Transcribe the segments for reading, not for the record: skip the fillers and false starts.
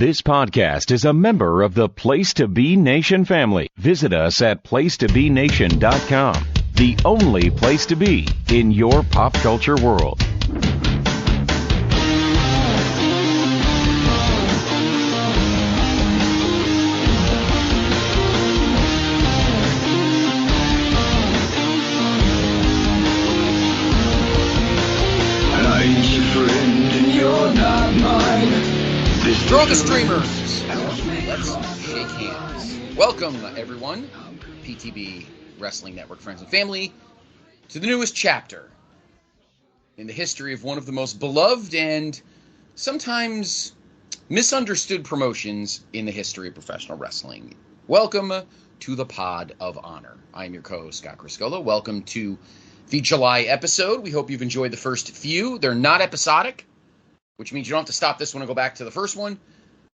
This podcast is a member of the Place to Be Nation family. Visit us at placetobenation.com, the only place to be in your pop culture world. Throw the streamers. Let's shake hands. Welcome, everyone, PTB Wrestling Network friends and family, to the newest chapter in the history of one of the most beloved and sometimes misunderstood promotions in the history of professional wrestling. Welcome to the Pod of Honor. I'm your co-host, Scott Criscuolo. Welcome to the July episode. We hope you've enjoyed the first few. They're not episodic, which means you don't have to stop this one and go back to the first one.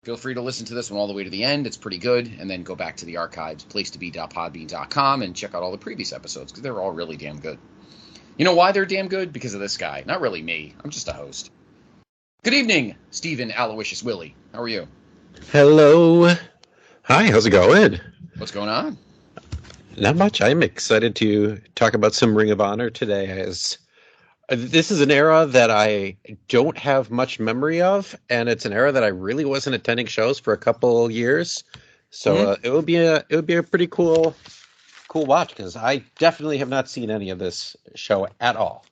Feel free to listen to this one all the way to the end. It's pretty good. And then go back to the archives, placetobe.podbean.com, and check out all the previous episodes because they're all really damn good. You know why they're damn good? Because of this guy. Not really me. I'm just a host. Good evening, Stephen Aloysius Wille. How are you? Hello. Hi, how's it going? What's going on? Not much. I'm excited to talk about some Ring of Honor today, as this is an era that I don't have much memory of, and it's an era that I really wasn't attending shows for a couple years. So it would be a pretty cool watch, because I definitely have not seen any of this show at all.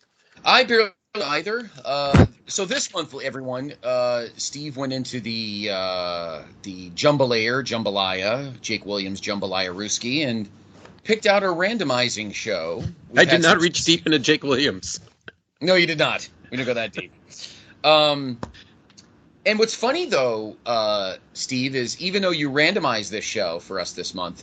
I barely either. So this month, everyone, Steve went into the Jambalaya, Jake Williams Jambalaya Ruski, and picked out a randomizing show. I did not reach deep into Jake Williams. No, you did not. We didn't go that deep. And what's funny, though, Steve, is even though you randomized this show for us this month,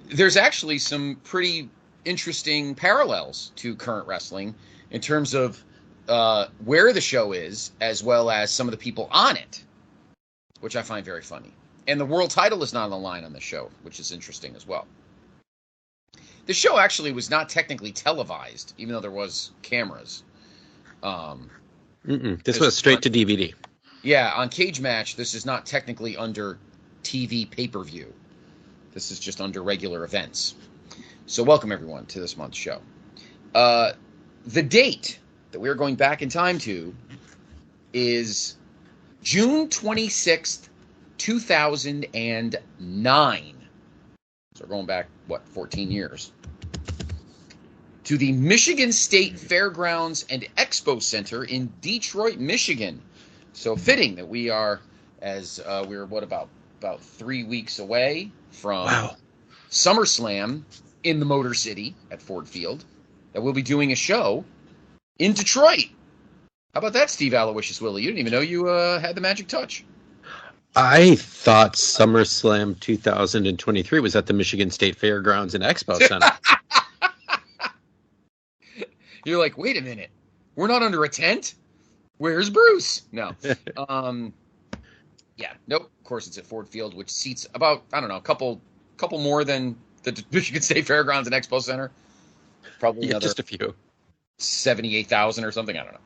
there's actually some pretty interesting parallels to current wrestling in terms of where the show is, as well as some of the people on it, which I find very funny. And the world title is not on the line on the show, which is interesting as well. The show actually was not technically televised, even though there was cameras. This was straight to DVD. Yeah, on Cage Match, this is not technically under TV pay-per-view. This is just under regular events. So welcome, everyone, to this month's show. The date that we're going back in time to is June 26th, 2009. So we're going back, 14 years. To the Michigan State Fairgrounds and Expo Center in Detroit, Michigan. So fitting that we are, as we're about 3 weeks away from SummerSlam in the Motor City at Ford Field, that we'll be doing a show in Detroit. How about that, Steve Aloysius Wille? You didn't even know you had the magic touch. I thought SummerSlam 2023 was at the Michigan State Fairgrounds and Expo Center. You're like, wait a minute, we're not under a tent? Where's Bruce? No. Yeah, nope. Of course, it's at Ford Field, which seats about, I don't know, a couple more than the Michigan State Fairgrounds and Expo Center. Probably just a few. 78,000 or something. I don't know.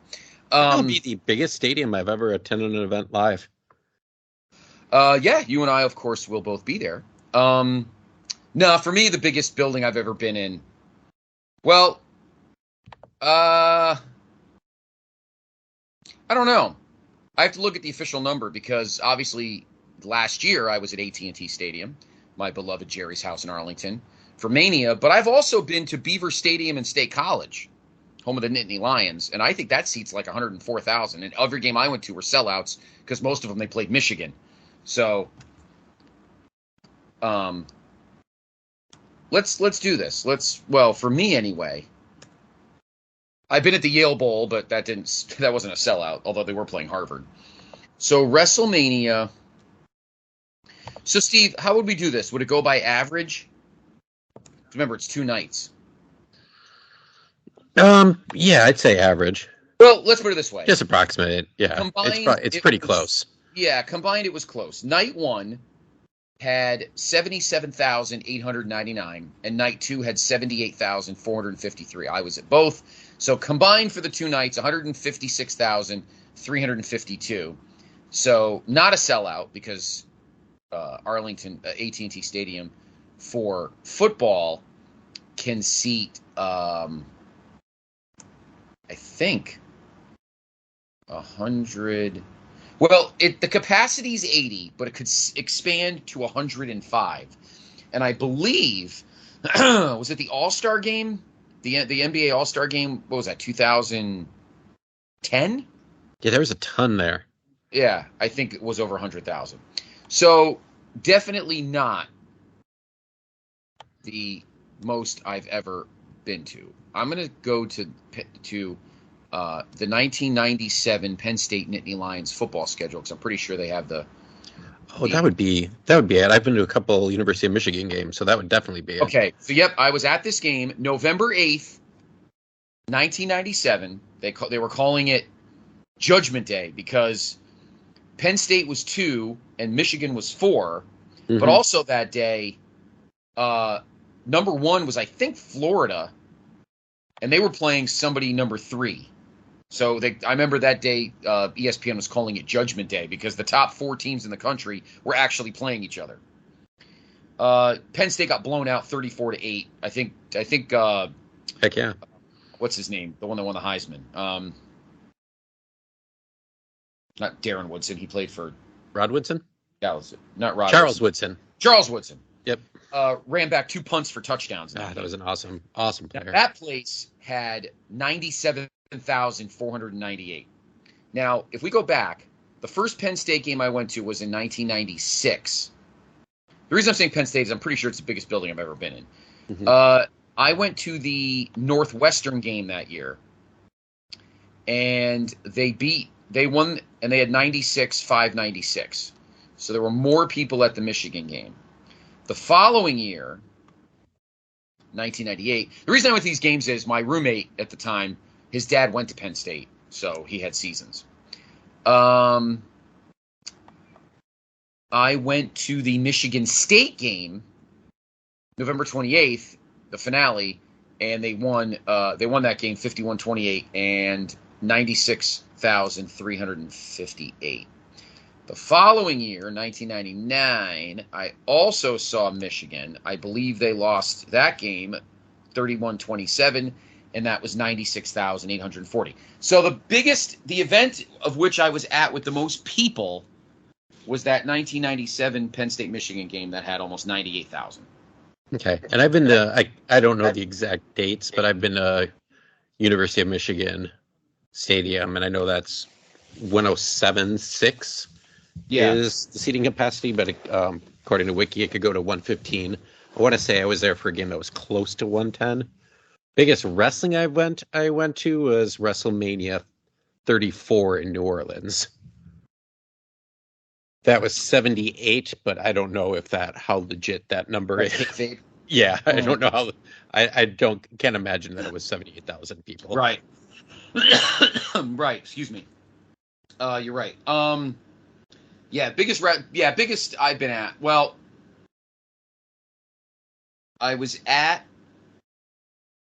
That'll be the biggest stadium I've ever attended an event live. Yeah, you and I, of course, will both be there. No, for me, the biggest building I've ever been in, well, I don't know. I have to look at the official number because obviously last year I was at AT&T Stadium, my beloved Jerry's house in Arlington, for Mania. But I've also been to Beaver Stadium and State College, home of the Nittany Lions, and I think that seats like 104,000. And every game I went to were sellouts because most of them they played Michigan. So, let's do this. Well, for me anyway. I've been at the Yale Bowl, but that wasn't a sellout, although they were playing Harvard. So WrestleMania. So Steve, how would we do this? Would it go by average? Remember, it's 2 nights. Yeah, I'd say average. Well, let's put it this way. Just approximate it. Yeah, combined, it's pretty close. Yeah, combined it was close. Night 1 had 77,899, and night 2 had 78,453. I was at both. So combined for the 2 nights, 156,352. So not a sellout because Arlington AT&T Stadium for football can seat, I think, 100. Well, the capacity is 80, but it could expand to 105. And I believe, was it the All-Star game? The NBA All-Star game, what was that, 2010? Yeah, there was a ton there. Yeah, I think it was over 100,000. So definitely not the most I've ever been to. I'm going to go to the 1997 Penn State Nittany Lions football schedule because I'm pretty sure they have the. Oh, that would be it. I've been to a couple University of Michigan games, so that would definitely be it. Okay, so yep, I was at this game November 8th, 1997. They were calling it Judgment Day because Penn State was 2 and Michigan was 4, but also that day, number 1 was I think Florida, and they were playing somebody number 3. So I remember that day ESPN was calling it Judgment Day because the top 4 teams in the country were actually playing each other. Penn State got blown out 34-8. I think. Heck yeah. What's his name? The one that won the Heisman. Not Darren Woodson. He played for Rod Woodson? Yeah, not Rod. Charles Woodson. Charles Woodson. Yep. Ran back 2 punts for touchdowns. That was an awesome player. Now, that place had 97,498. Now, if we go back, the first Penn State game I went to was in 1996. The reason I'm saying Penn State is I'm pretty sure it's the biggest building I've ever been in. I went to the Northwestern game that year, and they won, and they had 96-596. So there were more people at the Michigan game. The following year, 1998, the reason I went to these games is my roommate at the time, his dad went to Penn State, so he had seasons. I went to the Michigan State game, November 28th, the finale, and they won that game 51-28 and 96,358. The following year, 1999, I also saw Michigan. I believe they lost that game 31-27, and that was 96,840. So the event of which I was at with the most people was that 1997 Penn State Michigan game that had almost 98,000. Okay, and I've been to, I don't know the exact dates, but I've been to University of Michigan Stadium, and I know that's 107.6 is the seating capacity, but according to Wiki, it could go to 115. I want to say I was there for a game that was close to 110. Biggest wrestling I went to was WrestleMania 34 in New Orleans. That was 78, but I don't know if how legit that number is. Yeah, I don't know how. I can't imagine that it was 78,000 people. Right. Right. Excuse me. You're right. Biggest I've been at. Well, I was at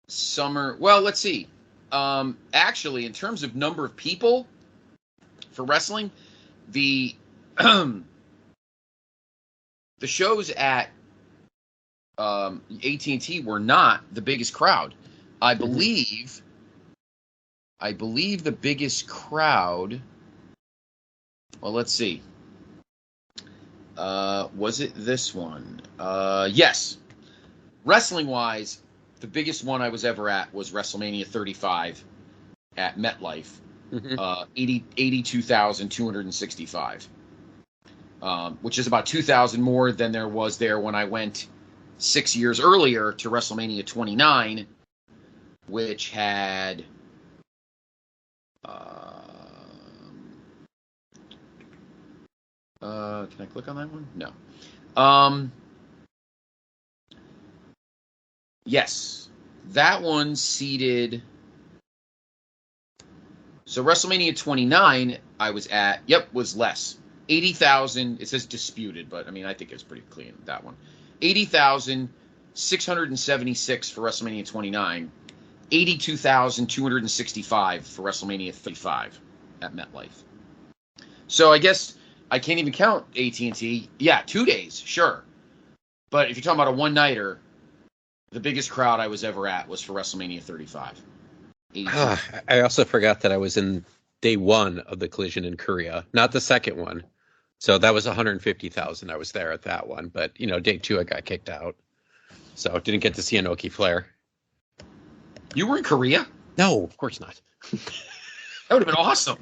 summer. Well, let's see. Actually, in terms of number of people for wrestling, the shows at AT&T were not the biggest crowd. I believe the biggest crowd. Well, let's see. Was it this one? Yes. Wrestling-wise, the biggest one I was ever at was WrestleMania 35 at MetLife. 82,265. Which is about 2,000 more than there was there when I went 6 years earlier to WrestleMania 29, which had can I click on that one? No. Yes, that one seated. So WrestleMania 29 I was at, was less. 80,000, it says disputed, but I mean, I think it's pretty clean, that one. 80,676 for WrestleMania 29, 82,265 for WrestleMania 35 at MetLife. So I guess I can't even count AT&T. Yeah, 2 days, sure. But if you're talking about a one-nighter, the biggest crowd I was ever at was for WrestleMania 35. I also forgot that I was in day one of the Collision in Korea, not the second one. So that was 150,000. I was there at that one, but day two I got kicked out, so didn't get to see Inoki Flair. You were in Korea? No, of course not. That would have been awesome.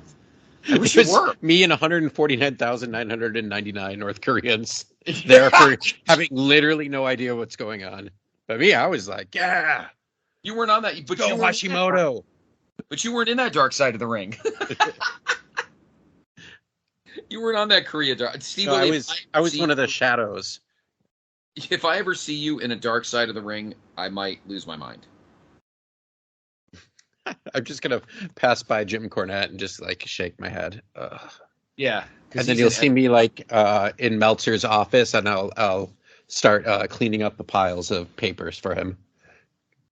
I wish you were. Me and 149,999 North Koreans there for having literally no idea what's going on. But me, I was like, yeah. You weren't on that. But Go Hashimoto. But you weren't in that dark side of the ring. You weren't on that Korea dark. Steve, no, I was one of the shadows. If I ever see you in a dark side of the ring, I might lose my mind. I'm just gonna pass by Jim Cornette and just like shake my head. Yeah, and then you'll see me like in Meltzer's office, and I'll start cleaning up the piles of papers for him.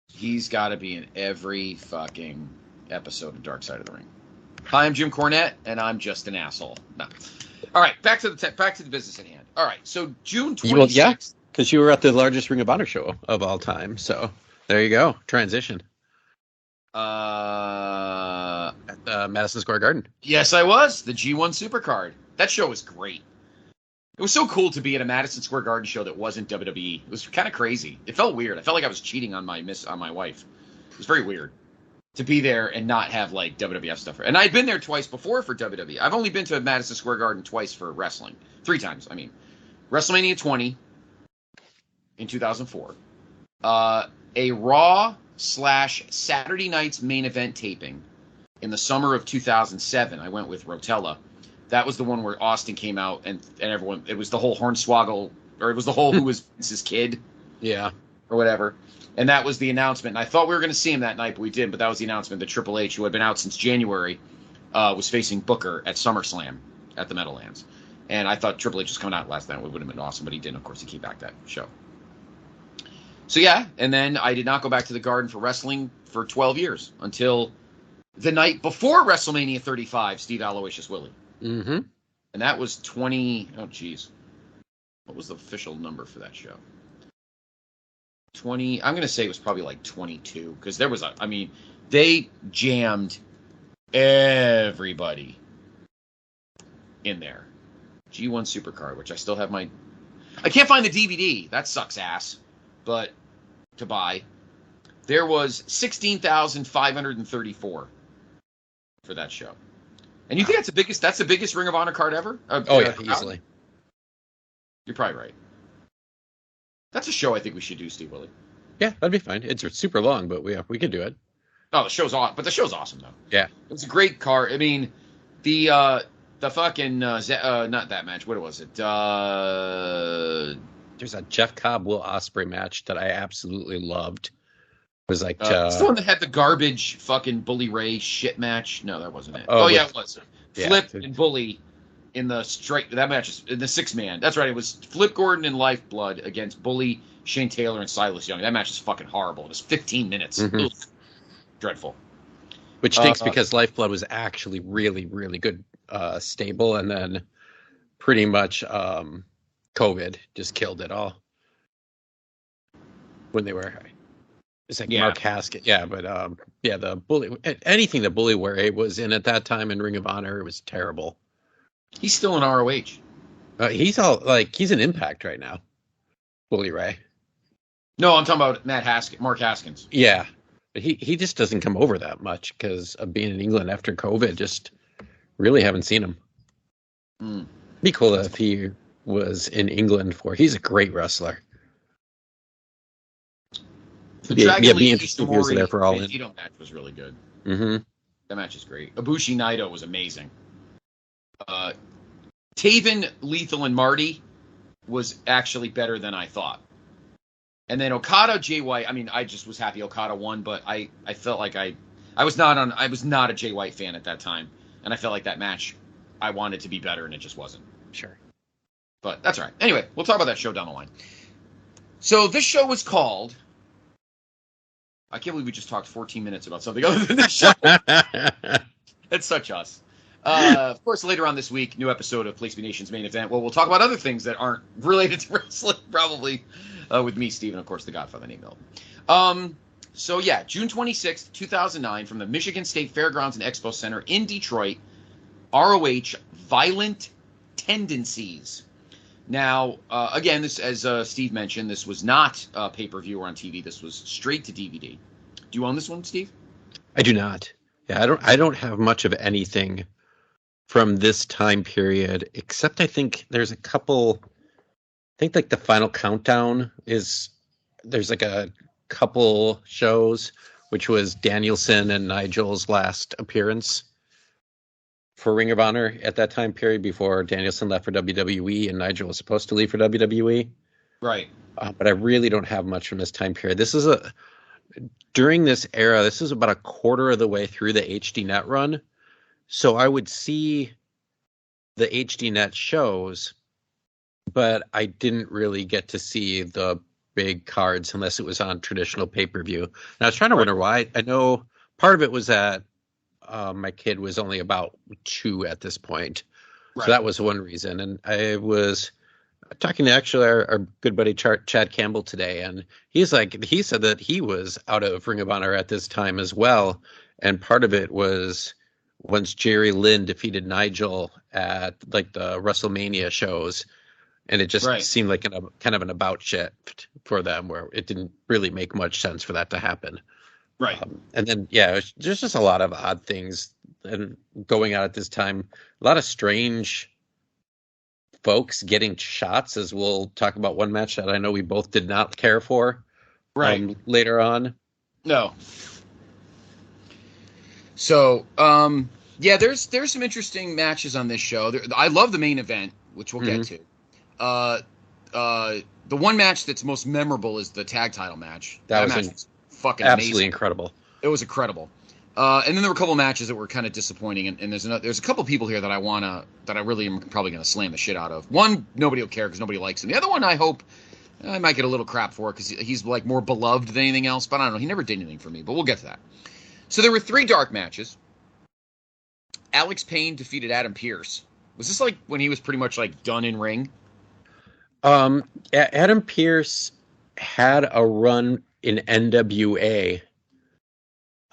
He's got to be in every fucking episode of Dark Side of the Ring. Hi, I'm Jim Cornette, and I'm just an asshole. No. All right, back to the business at hand. All right, so June 26th. Well, yeah, because you were at the largest Ring of Honor show of all time. So there you go, transition. At Madison Square Garden. Yes, I was. The G1 Supercard. That show was great. It was so cool to be at a Madison Square Garden show that wasn't WWE. It was kind of crazy. It felt weird. I felt like I was cheating on my wife. It was very weird to be there and not have like WWF stuff. And I'd been there twice before for WWE. I've only been to Madison Square Garden twice for wrestling. 3 times, I mean. WrestleMania 20 in 2004. A Raw / Saturday night's main event taping in the summer of 2007. I went with Rotella. That was the one where Austin came out and everyone, it was the whole Hornswoggle, or it was the whole who was Vince's kid. Yeah. Or whatever. And that was the announcement. And I thought we were going to see him that night, but we didn't. But that was the announcement that Triple H, who had been out since January, was facing Booker at SummerSlam at the Meadowlands. And I thought Triple H was coming out last night. It would have been awesome, but he didn't. Of course, he came back that show. So, yeah. And then I did not go back to the Garden for wrestling for 12 years until the night before WrestleMania 35, Steve Aloysius Willie. Mm-hmm. And that was 20. Oh, geez. What was the official number for that show? 20. I'm going to say it was probably like 22 because there was they jammed everybody in there. G1 Supercard, which I still have I can't find the DVD. That sucks ass. But to buy, there was 16,534 for that show. And you think that's the biggest Ring of Honor card ever? Easily. You're probably right. That's a show I think we should do, Steve Willie. Yeah, that'd be fine. It's super long, but we could do it. Oh, the show's awesome though. Yeah, it's a great card. I mean, the fucking not that match. What was it? There's a Jeff Cobb Will Ospreay match that I absolutely loved. It was like it's the one that had the garbage fucking Bully Ray shit match. No, that wasn't it. Yeah, it was. Flip and Bully in the straight. That match is in the 6-man. That's right. It was Flip Gordon and Lifeblood against Bully, Shane Taylor, and Silas Young. That match is fucking horrible. It was 15 minutes. Mm-hmm. Dreadful. Which stinks because Lifeblood was actually really, really good stable, and then pretty much COVID just killed it all. When they were, it's like Mark Haskett. Yeah, but the Bully, anything that Bully Ray was in at that time in Ring of Honor, it was terrible. He's still in ROH. He's in Impact right now. Bully Ray. No, I'm talking about Mark Haskins. Yeah, but he just doesn't come over that much because of being in England after COVID. Just really haven't seen him. Be cool if he was in England he's a great wrestler. Be interesting if he was there for All In. The match was really good. Mm-hmm. That match is great. Ibushi Naito was amazing. Taven, Lethal, and Marty was actually better than I thought. And then Okada, Jay White. I mean, I just was happy Okada won, but I felt like I was not a Jay White fan at that time, and I felt like that match I wanted to be better, and it just wasn't. Sure. But that's all right. Anyway, we'll talk about that show down the line. So this show was called. I can't believe we just talked 14 minutes about something other than this show. That's such us. Of course, later on this week, new episode of Place to Be Nation's main event. Well, we'll talk about other things that aren't related to wrestling, probably, with me, Steve, and of course, the Godfather named Milton. So yeah, June 26th, 2009, from the Michigan State Fairgrounds and Expo Center in Detroit, ROH Violent Tendencies. Now, again, this, as Steve mentioned, this was not pay-per-view or on TV. This was straight to DVD. Do you own this one, Steve? I do not. Yeah, I don't have much of anything from this time period, except I think there's a couple. I think like the Final Countdown there's like a couple shows, which was Danielson and Nigel's last appearance for Ring of Honor at that time period before Danielson left for WWE and Nigel was supposed to leave for WWE. Right. But I really don't have much from this time period. During this era, this is about a quarter of the way through the HDNet run. So I would see the HDNet shows, but I didn't really get to see the big cards unless it was on traditional pay-per-view. And I was trying to wonder why. I know part of it was that my kid was only about 2 at this point. Right. So that was one reason. And I was talking to actually our good buddy Chad Campbell today, and he said that he was out of Ring of Honor at this time as well. And part of it was once Jerry Lynn defeated Nigel at like the WrestleMania shows, and it just seemed like kind of an about shift for them where it didn't really make much sense for that to happen. Right. And then, there's just a lot of odd things and going on at this time. A lot of strange folks getting shots, as we'll talk about one match that I know we both did not care for later on. No. So, there's some interesting matches on this show. I love the main event, which we'll get to. The one match that's most memorable is the tag title match. That match was fucking absolutely amazing. Incredible. It was incredible. And then there were a couple matches that were kind of disappointing, and there's a couple people here that I really am probably going to slam the shit out of. One, nobody will care because nobody likes him. The other one, I hope I might get a little crap for because he's like more beloved than anything else. But I don't know. He never did anything for me. But we'll get to that. So there were 3 dark matches. Alex Payne defeated Adam Pearce. Was this like when he was pretty much like done in ring? Adam Pearce had a run in NWA.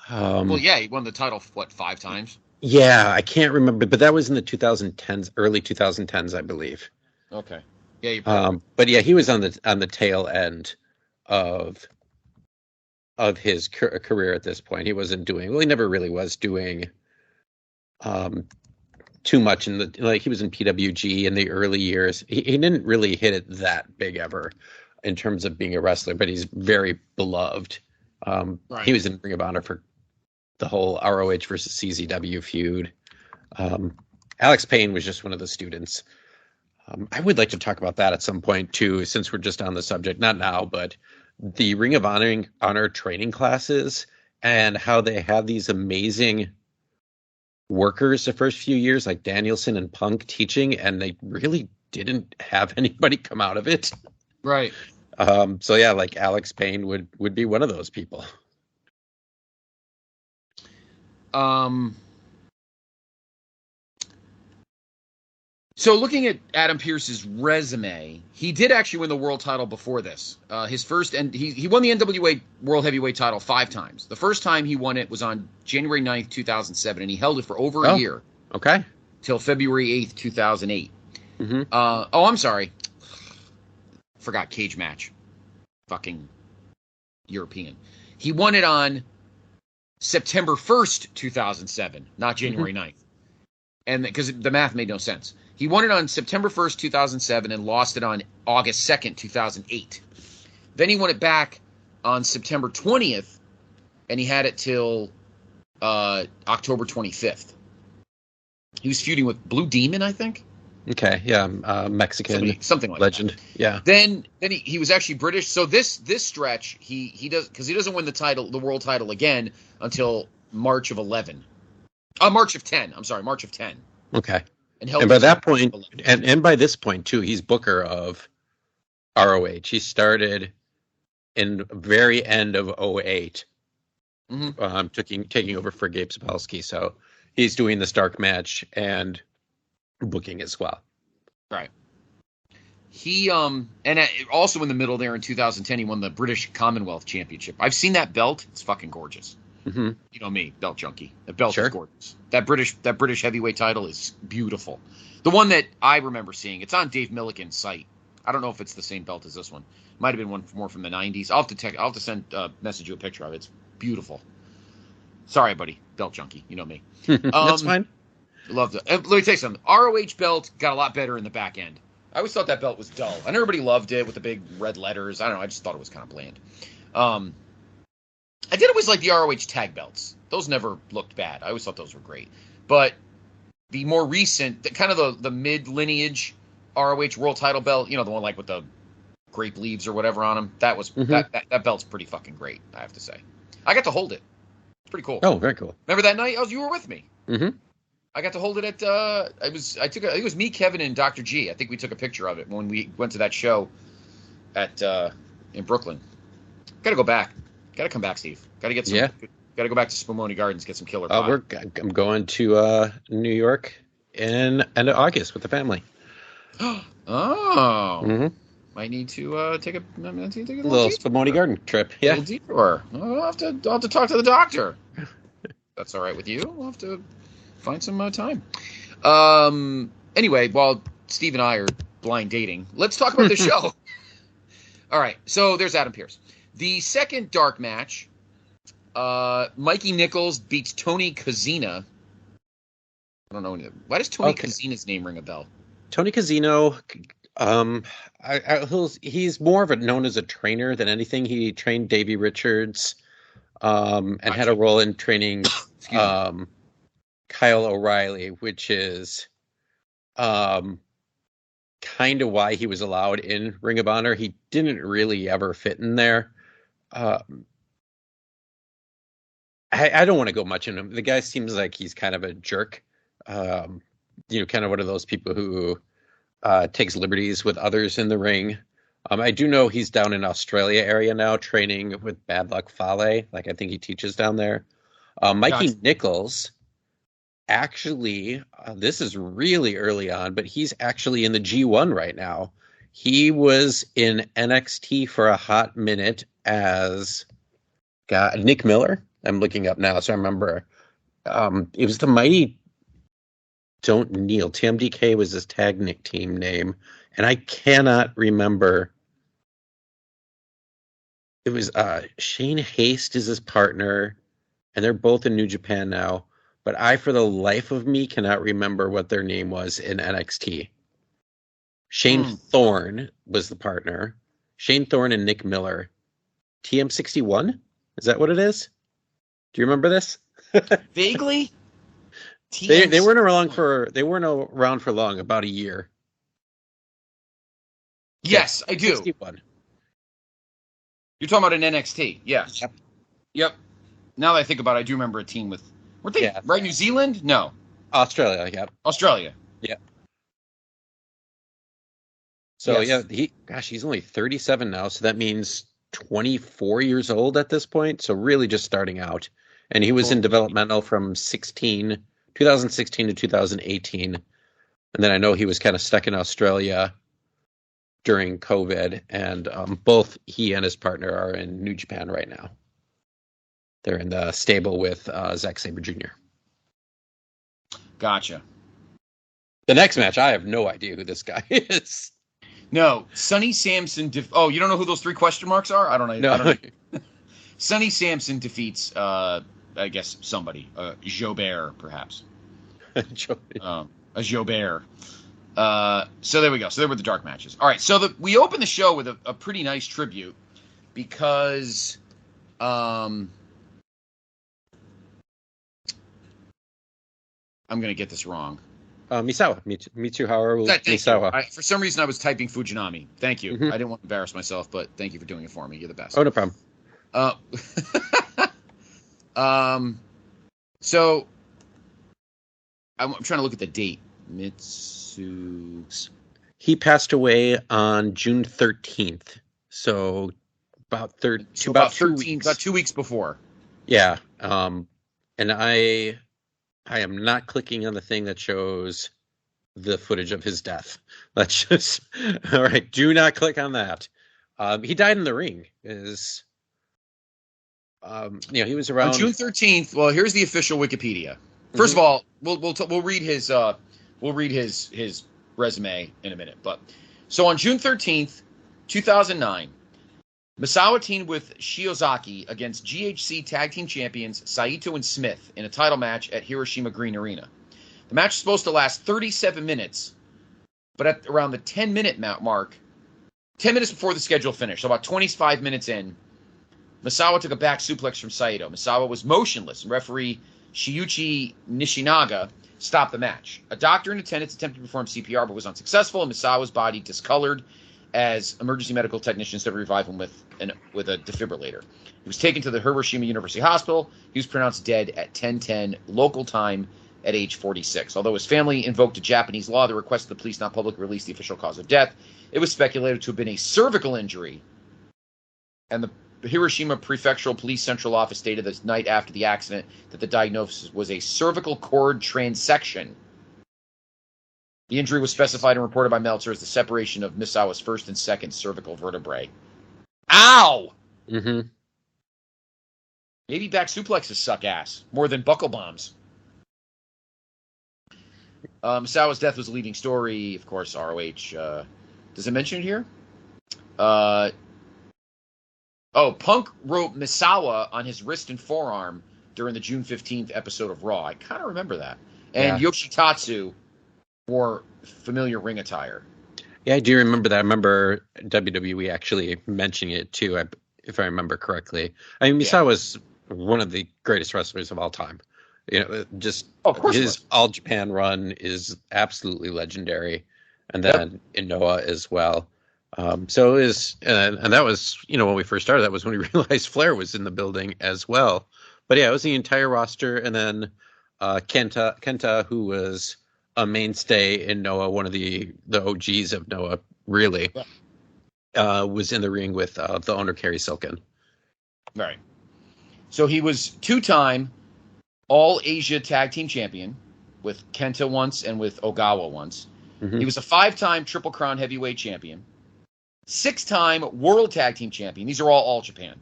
He won the title, 5 times? Yeah, I can't remember, but that was in the 2010s, early 2010s, I believe. Okay. Yeah. But yeah, he was on the tail end of his career at this point. He wasn't doing, he never really was doing too much he was in PWG in the early years. He didn't really hit it that big ever in terms of being a wrestler, but he's very beloved. He was in Ring of Honor for the whole ROH versus CZW feud. Alex Payne was just one of the students. I would like to talk about that at some point too, since we're just on the subject, not now, but the Ring of Honor training classes and how they have these amazing workers the first few years, like Danielson and Punk teaching, and they really didn't have anybody come out of it. Right. So yeah, like Alex Payne would be one of those people. So looking at Adam Pearce's resume, he did actually win the world title before this. His first, and he won the NWA World Heavyweight title 5 times. The first time he won it was on January 9th, 2007, and he held it for over a year. Okay. Till February 8th, 2008. Mm-hmm. I'm sorry. Forgot cage match. Fucking European. He won it on September 1st, 2007, not January 9th. And because the math made no sense. He won it on September 1st, 2007, and lost it on August 2nd, 2008. Then he won it back on September 20th, and he had it till October 25th. He was feuding with Blue Demon, I think. Okay, yeah, Mexican something like legend. That. Yeah. Then he was actually British. So this stretch he does, because he doesn't win the world title again until March of 10. March of 10. Okay. And by that point, and by this point too, he's booker of ROH. He started in the very end of 2008, taking over for Gabe Sapolsky. So he's doing the Stark match and booking as well. Right. He also in the middle there in 2010, he won the British Commonwealth Championship. I've seen that belt; it's fucking gorgeous. Mm-hmm. You know me, belt junkie. The belt is gorgeous. That British heavyweight title is beautiful. The one that I remember seeing, it's on Dave Milliken's site. I don't know if it's the same belt as this one. Might have been one more from the 90s. I'll have to message you a picture of it. It's beautiful. Sorry, buddy, belt junkie. You know me. That's fine. Loved it. Let me tell you something. ROH belt got a lot better in the back end. I always thought that belt was dull, and everybody loved it with the big red letters. I don't know. I just thought it was kind of bland. I did always like the ROH tag belts. Those never looked bad. I always thought those were great. But the more recent, kind of the mid-lineage ROH world title belt, the one like with the grape leaves or whatever on them, that was that belt's pretty fucking great, I have to say. I got to hold it. It's pretty cool. Oh, very cool. Remember that night? You were with me. Mm-hmm. I got to hold it at I think it was me, Kevin, and Dr. G. I think we took a picture of it when we went to that show at in Brooklyn. Gotta go back. Gotta come back, Steve. Gotta get some. Yeah. Gotta go back to Spumoni Gardens, get some killer pie. I'm going to New York in end of August with the family. Oh. Mm-hmm. Might need to take a little Spumoni Garden trip. Yeah. A little detour. I'll have to talk to the doctor. That's all right with you. We'll have to find some time. Anyway, while Steve and I are blind dating, let's talk about the show. All right. So there's Adam Pearce. The second dark match, Mikey Nichols beats Tony Kozina. I don't know. Why does Tony Kozina's name ring a bell? Tony Kozino, he's more of known as a trainer than anything. He trained Davey Richards and had a role in training Kyle O'Reilly, which is kind of why he was allowed in Ring of Honor. He didn't really ever fit in there. I don't want to go much into him. The guy seems like he's kind of a jerk. Kind of one of those people who takes liberties with others in the ring. I do know he's down in Australia area now training with Bad Luck Fale. Like, I think he teaches down there. Mikey Nichols, actually, this is really early on, but he's actually in the G1 right now. He was in NXT for a hot minute as Nick Miller. I'm looking up now, so I remember. It was the Mighty Don't Kneel. TMDK was his tag nick team name, and I cannot remember. It was Shane Haste is his partner, and they're both in New Japan now. But I, for the life of me, cannot remember what their name was in NXT. Shane Thorne was the partner. Shane Thorne and Nick Miller. TM61? Is that what it is? Do you remember this? Vaguely. They weren't around for long, about a year. Yes, I do. 61. You're talking about an NXT, yeah. Yep. Now that I think about it, I do remember a team with. Weren't they right? New Zealand? No. Australia. Yeah. Australia. Yeah. So he's only 37 now, so that means 24 years old at this point. So really just starting out, and he was in developmental from 2016 to 2018, and then I know he was kind of stuck in Australia during COVID, and both he and his partner are in New Japan right now. They're in the stable with Zack Sabre Jr. Gotcha. The next match, I have no idea who this guy is. No, Sonny Sampson. You don't know who those three question marks are? I don't know. No. I don't know. Sonny Sampson defeats, I guess, somebody. Jobert, perhaps. A Jobert. So there we go. So there were the dark matches. All right, so we open the show with a pretty nice tribute because I'm going to get this wrong. Misawa. Mitsuharu Misawa. For some reason, I was typing Fujinami. Thank you. Mm-hmm. I didn't want to embarrass myself, but thank you for doing it for me. You're the best. Oh, no problem. So I'm trying to look at the date. He passed away on June 13th. So about 2 weeks. About 2 weeks before. Yeah. And I I am not clicking on the thing that shows the footage of his death. Let's just, all right, do not click on that. He died in the ring. He was On around. June 13th. Well, here's the official Wikipedia. First of all, we'll read his resume in a minute. But so on June 13th, 2009, Misawa teamed with Shiozaki against GHC Tag Team Champions Saito and Smith in a title match at Hiroshima Green Arena. The match is supposed to last 37 minutes, but at around the 10-minute mark, 10 minutes before the schedule finished, so about 25 minutes in, Misawa took a back suplex from Saito. Misawa was motionless, and referee Shiuchi Nishinaga stopped the match. A doctor in attendance attempted to perform CPR but was unsuccessful, and Misawa's body discolored as emergency medical technicians to revive him with a defibrillator. He was taken to the Hiroshima University Hospital. He was pronounced dead at 10:10 local time at age 46. Although his family invoked a Japanese law that requested the police not publicly release the official cause of death, it was speculated to have been a cervical injury, and the Hiroshima Prefectural Police Central Office stated the night after the accident that the diagnosis was a cervical cord transection. The injury was specified and reported by Meltzer as the separation of Misawa's first and second cervical vertebrae. Ow! Mm-hmm. Maybe back suplexes suck ass more than buckle bombs. Misawa's death was a leading story, of course. ROH. Does it mention it here? Punk wrote Misawa on his wrist and forearm during the June 15th episode of Raw. I kind of remember that. And Yoshitatsu wore familiar ring attire. Yeah, I do remember that. I remember WWE actually mentioning it too, if I remember correctly. I mean, Misawa was one of the greatest wrestlers of all time. Just his All Japan run is absolutely legendary, and then in Noah as well. So it is, and that was, when we first started, that was when we realized Flair was in the building as well. But yeah, it was the entire roster, and then Kenta, who was a mainstay in Noah, one of the OGs of Noah, really, was in the ring with the owner Kerry Silken. Right. So he was two-time All Asia Tag Team Champion with Kenta once and with Ogawa once. Mm-hmm. He was a 5-time Triple Crown Heavyweight Champion, 6-time World Tag Team Champion. These are all Japan.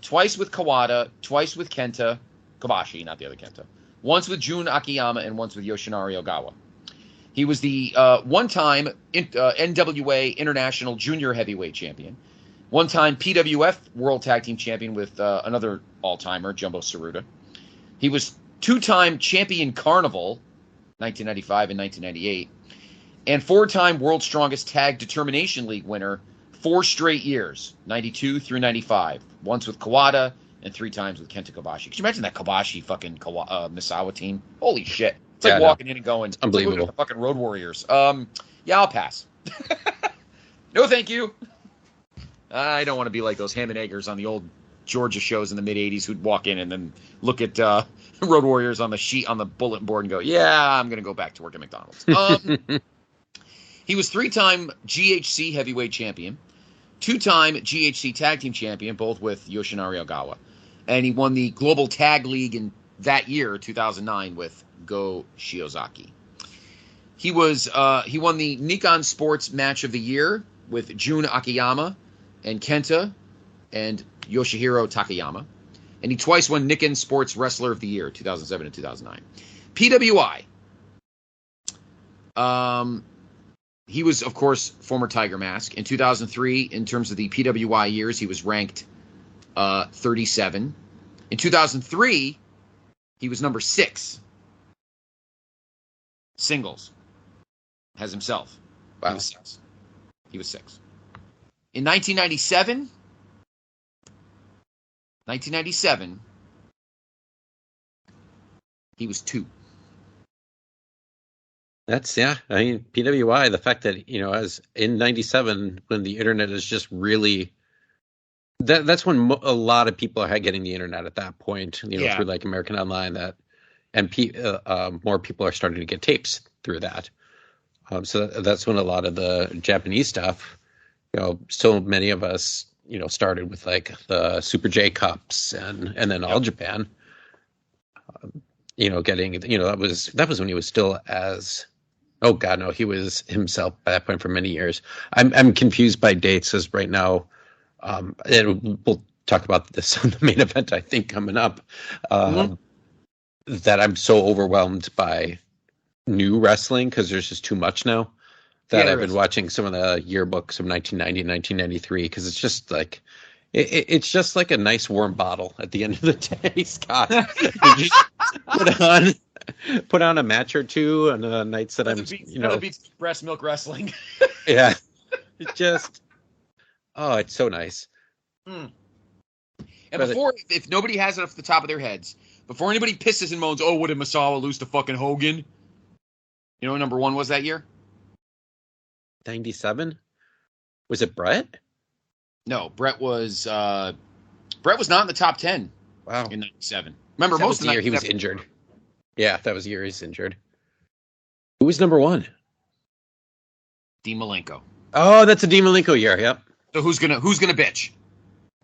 Twice with Kawada, twice with Kenta Kobashi, not the other Kenta. Once with Jun Akiyama and once with Yoshinari Ogawa. He was the one-time NWA International Junior Heavyweight Champion, one-time PWF World Tag Team Champion with another all-timer, Jumbo Tsuruta. He was 2-time Champion Carnival, 1995 and 1998, and 4-time World's Strongest Tag Determination League winner 4 straight years, 92 through 95, once with Kawada and 3 times with Kenta Kobashi. Could you imagine that Kobashi fucking Misawa team? Holy shit. It's like walking in and going, it's unbelievable. Like the fucking Road Warriors. I'll pass. No, thank you. I don't want to be like those ham and eggers on the old Georgia shows in the mid-'80s who'd walk in and then look at Road Warriors on the sheet on the bulletin board and go, yeah, I'm going to go back to work at McDonald's. He was 3-time GHC heavyweight champion, 2-time GHC tag team champion, both with Yoshinari Ogawa. And he won the Global Tag League in that year, 2009, with Go Shiozaki. He won the Nikon Sports Match of the Year with Jun Akiyama and Kenta and Yoshihiro Takayama. And he twice won Nikkei Sports Wrestler of the Year, 2007 and 2009. PWI. He was, of course, former Tiger Mask. In 2003, in terms of the PWI years, he was ranked 37. In 2003, he was number 6. Singles. As himself. Wow. He was 6. In 1997, he was 2. That's, I mean, PWI, the fact that, as in 97, when the internet is just really, that's when a lot of people are getting the internet at that point, through like American Online, and more people are starting to get tapes through that. So that's when a lot of the Japanese stuff, so many of us, started with like the Super J Cups and then All Japan. getting, that was when he was still as, oh God, no, he was himself at that point for many years. I'm confused by dates as right now. And we'll talk about this on the main event, I think, coming up. That I'm so overwhelmed by new wrestling because there's just too much now that I've been watching some of the yearbooks of 1990 and 1993 because it's just like it's just like a nice warm bottle at the end of the day, Scott. You just put on a match or two on nights that beats breast milk wrestling. Yeah, it just it's so nice. And before, if nobody has it off the top of their heads, before anybody pisses and moans, oh, what did Misawa lose to fucking Hogan? You know what number 1 was that year? 97? Was it Brett? No, Brett was not in the top 10. Wow. In 97. Remember, most of the year he was injured. Yeah, that was the year he was injured. Who was number 1? Dean Malenko. Oh, that's a Dean Malenko year, yep. So who's gonna bitch?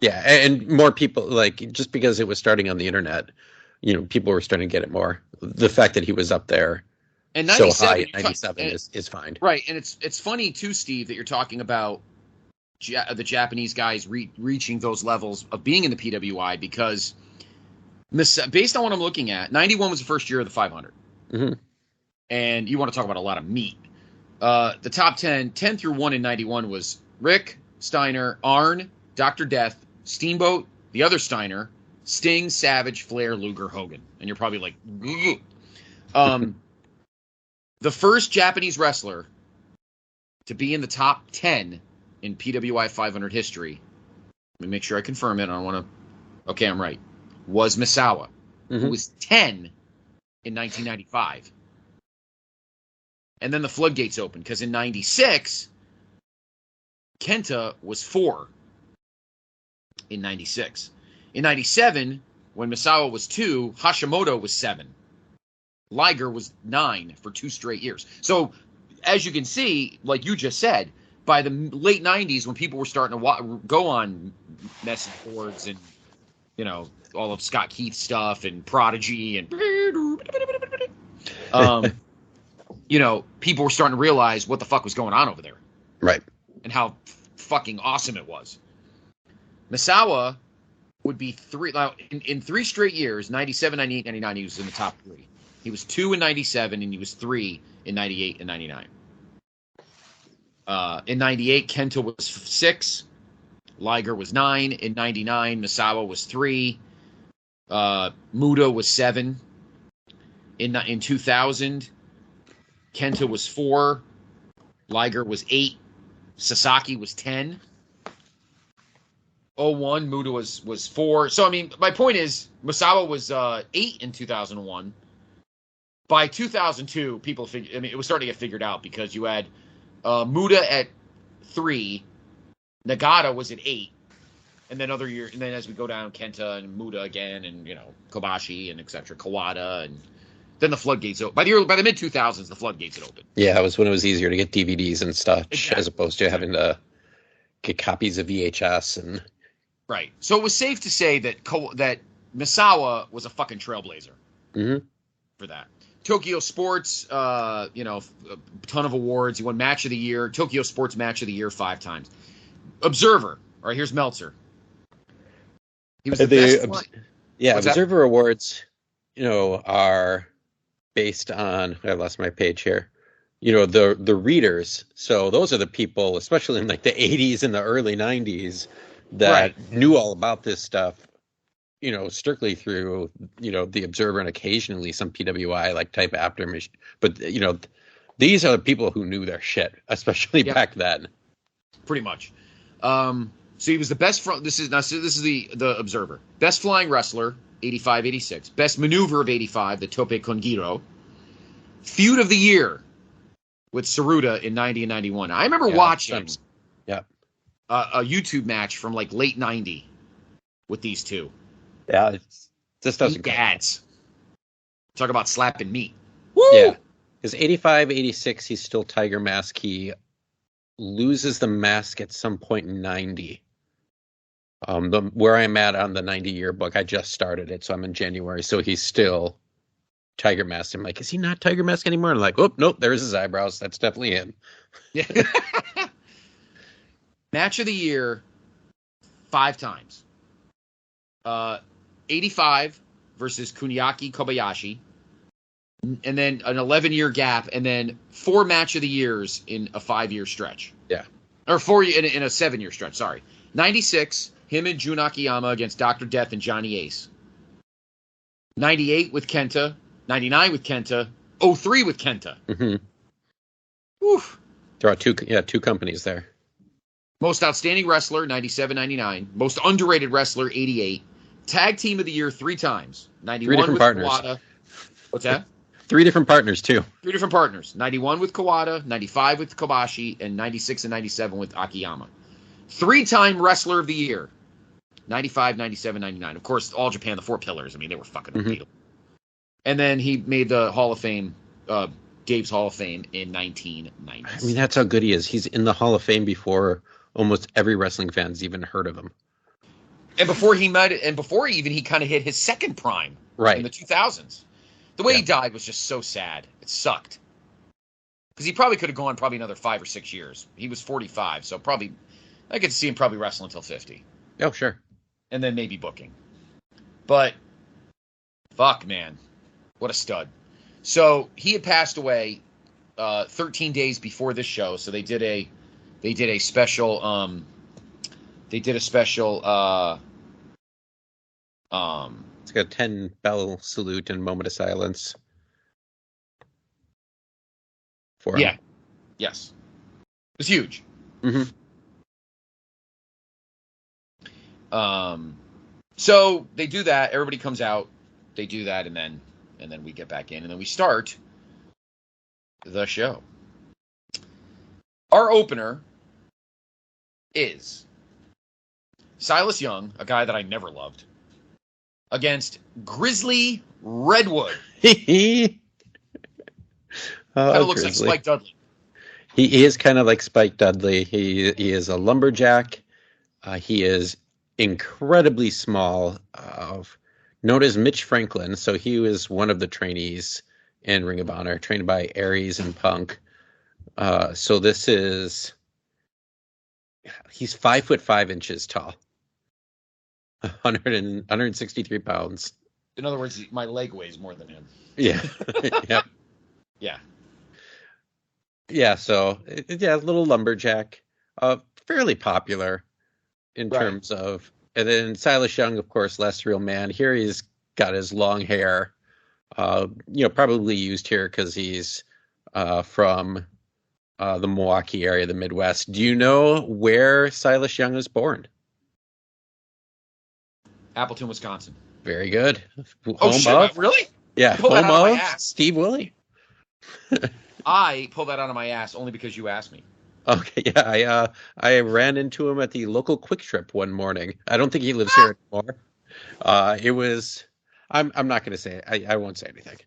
Yeah, and more people, like, just because it was starting on the internet, people were starting to get it more. The fact that he was up there and so high at 97 is fine. Right, and it's funny, too, Steve, that you're talking about the Japanese guys reaching those levels of being in the PWI because, based on what I'm looking at, 91 was the first year of the 500. Mm-hmm. And you want to talk about a lot of meat. The top 10 through 1 in 91 was Rick, Steiner, Arn, Dr. Death, Steamboat, the other Steiner, Sting, Savage, Flair, Luger, Hogan. And you're probably like, the first Japanese wrestler to be in the top 10 in PWI 500 history, let me make sure I confirm it. I don't want to, okay, I'm right, was Misawa, who was 10 in 1995. And then the floodgates opened because in 96, Kenta was 4 in 96. In 97, when Misawa was 2, Hashimoto was 7. Liger was 9 for 2 straight years. So, as you can see, like you just said, by the late 90s, when people were starting to go on message boards and, all of Scott Keith's stuff and Prodigy and, people were starting to realize what the fuck was going on over there. Right. And how fucking awesome it was. Misawa would be 3 in 3 straight years, 97, 98, 99, he was in the top 3. He was 2 in 97 and he was 3 in 98 and 99. In 98, Kenta was 6. Liger was 9. In 99, Misawa was 3. Muda was 7. In 2000, Kenta was 4. Liger was 8. Sasaki was 10. 01, Muda was 4. So, I mean, my point is, Misawa was 8 in 2001. By 2002, it was starting to get figured out because you had Muda at 3, Nagata was at 8, and then other years, and then as we go down, Kenta and Muda again, and Kobashi and etc. Kawada, and then the floodgates open. By the mid 2000s, the floodgates had opened. Yeah, that was when it was easier to get DVDs and stuff, as opposed to having to get copies of VHS and. Right. So it was safe to say that Misawa was a fucking trailblazer for that. Tokyo Sports, a ton of awards. He won Match of the Year, Tokyo Sports Match of the Year 5 times. Observer. All right, here's Meltzer. He was the best. Observer Awards, are based on. I lost my page here. The readers. So those are the people, especially in like the 80s and the early 90s, that knew all about this stuff. Strictly through, the Observer and occasionally some PWI like type aftermath. But, these are the people who knew their shit, especially back then. Pretty much. So he was the best. This is the Observer. Best flying wrestler, 85, 86. Best maneuver of 85, the Tope Kongiro. Feud of the year with Saruta in 90 and 91. I remember watching a YouTube match from like late 90 with these two. Yeah, this doesn't dads. Talk about slapping meat. Woo! Yeah, because 85, 86, he's still Tiger Mask. He loses the mask at some point in 90. Where I'm at on the 90 yearbook, I just started it, so I'm in January. So he's still Tiger Mask. I'm like, is he not Tiger Mask anymore? And I'm like, oh, nope, there's his eyebrows. That's definitely him. Yeah. Match of the year 5 times. 85 versus Kuniaki Kobayashi. And then an 11-year gap, and then 4 match of the years in a 5-year stretch. Yeah. Or 4 in a 7-year stretch, sorry. 96, him and Jun Akiyama against Dr. Death and Johnny Ace. 98 with Kenta. 99 with Kenta. 03 with Kenta. Mm-hmm. Oof. There are two companies there. Most outstanding wrestler, 97, 99. Most underrated wrestler, 88. Tag team of the year 3 times. 91 with partners. Kawada. What's that? 3 different partners, too. 3 different partners. 91 with Kawada, 95 with Kobashi, and 96 and 97 with Akiyama. 3-time wrestler of the year. 95, 97, 99. Of course, All Japan, the 4 pillars. I mean, they were fucking unbeatable. And then he made the Hall of Fame, Dave's Hall of Fame in 1990. I mean, that's how good he is. He's in the Hall of Fame before almost every wrestling fan's even heard of him. And before he kind of hit his second prime. Right. In the 2000s. The way he died was just so sad. It sucked. Because he probably could have gone another 5 or 6 years. He was 45, so probably I could see him probably wrestle until 50. Oh, sure. And then maybe booking. But fuck, man. What a stud. So he had passed away 13 days before this show, so they did a special it's got a 10-bell salute and moment of silence for him. Yeah. Yes. It was huge. Mm-hmm. So they do that. Everybody comes out. They do that, and then we get back in, and then we start the show. Our opener is Silas Young, a guy that I never loved, against Grizzly Redwood. Kind of looks like Spike Dudley. He is kind of like Spike Dudley. He is a lumberjack. He is incredibly small, known as Mitch Franklin. So he was one of the trainees in Ring of Honor, trained by Aries and Punk. So this is, he's 5'5" tall, 163 pounds. In other words, my leg weighs more than him. Yeah. Yep. Yeah. Yeah. So a little lumberjack, fairly popular in terms of, and then Silas Young, of course, less real man. Here he's got his long hair, probably used here because he's from the Milwaukee area, the Midwest. Do you know where Silas Young was born? Appleton, Wisconsin. Very good. Oh, shit, really? Yeah, home of Steve Wille. I pulled that out of my ass only because you asked me. Okay, yeah, I ran into him at the local Quick Trip one morning. I don't think he lives here anymore. It was, I'm not going to say it. I won't say anything.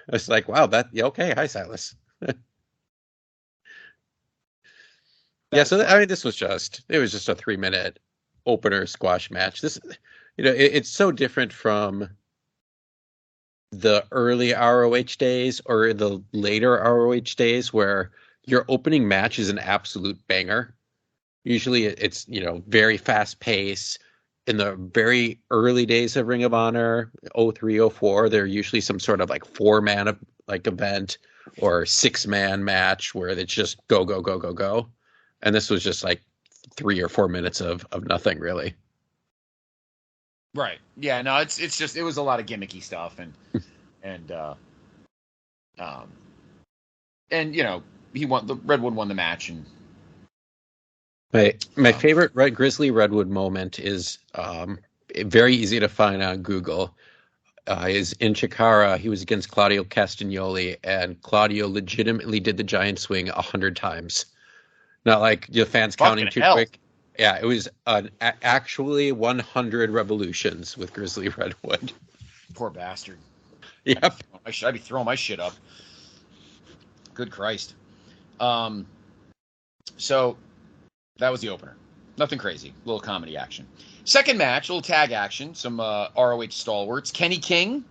It's like, wow, okay, hi, Silas. Yeah, so this was just a 3-minute opener squash match. This, it's so different from the early ROH days or the later ROH days where your opening match is an absolute banger. Usually it's, very fast pace. In the very early days of Ring of Honor, 03, 04, they're usually some sort of like 4-man event or 6-man match where it's just go, go, go, go, go. And this was just like 3 or 4 minutes of nothing really. Right. Yeah, no, it's just, it was a lot of gimmicky stuff and he won, the Redwood won the match. And my favorite Grizzly Redwood moment is very easy to find on Google. Is in Chikara. He was against Claudio Castagnoli, and Claudio legitimately did the giant swing 100 times. Not like your fans counting too quick. Yeah, it was actually 100 revolutions with Grizzly Redwood. Poor bastard. Yep. I'd be throwing my shit up. Good Christ. So that was the opener. Nothing crazy. A little comedy action. Second match, a little tag action. Some ROH stalwarts. Kenny King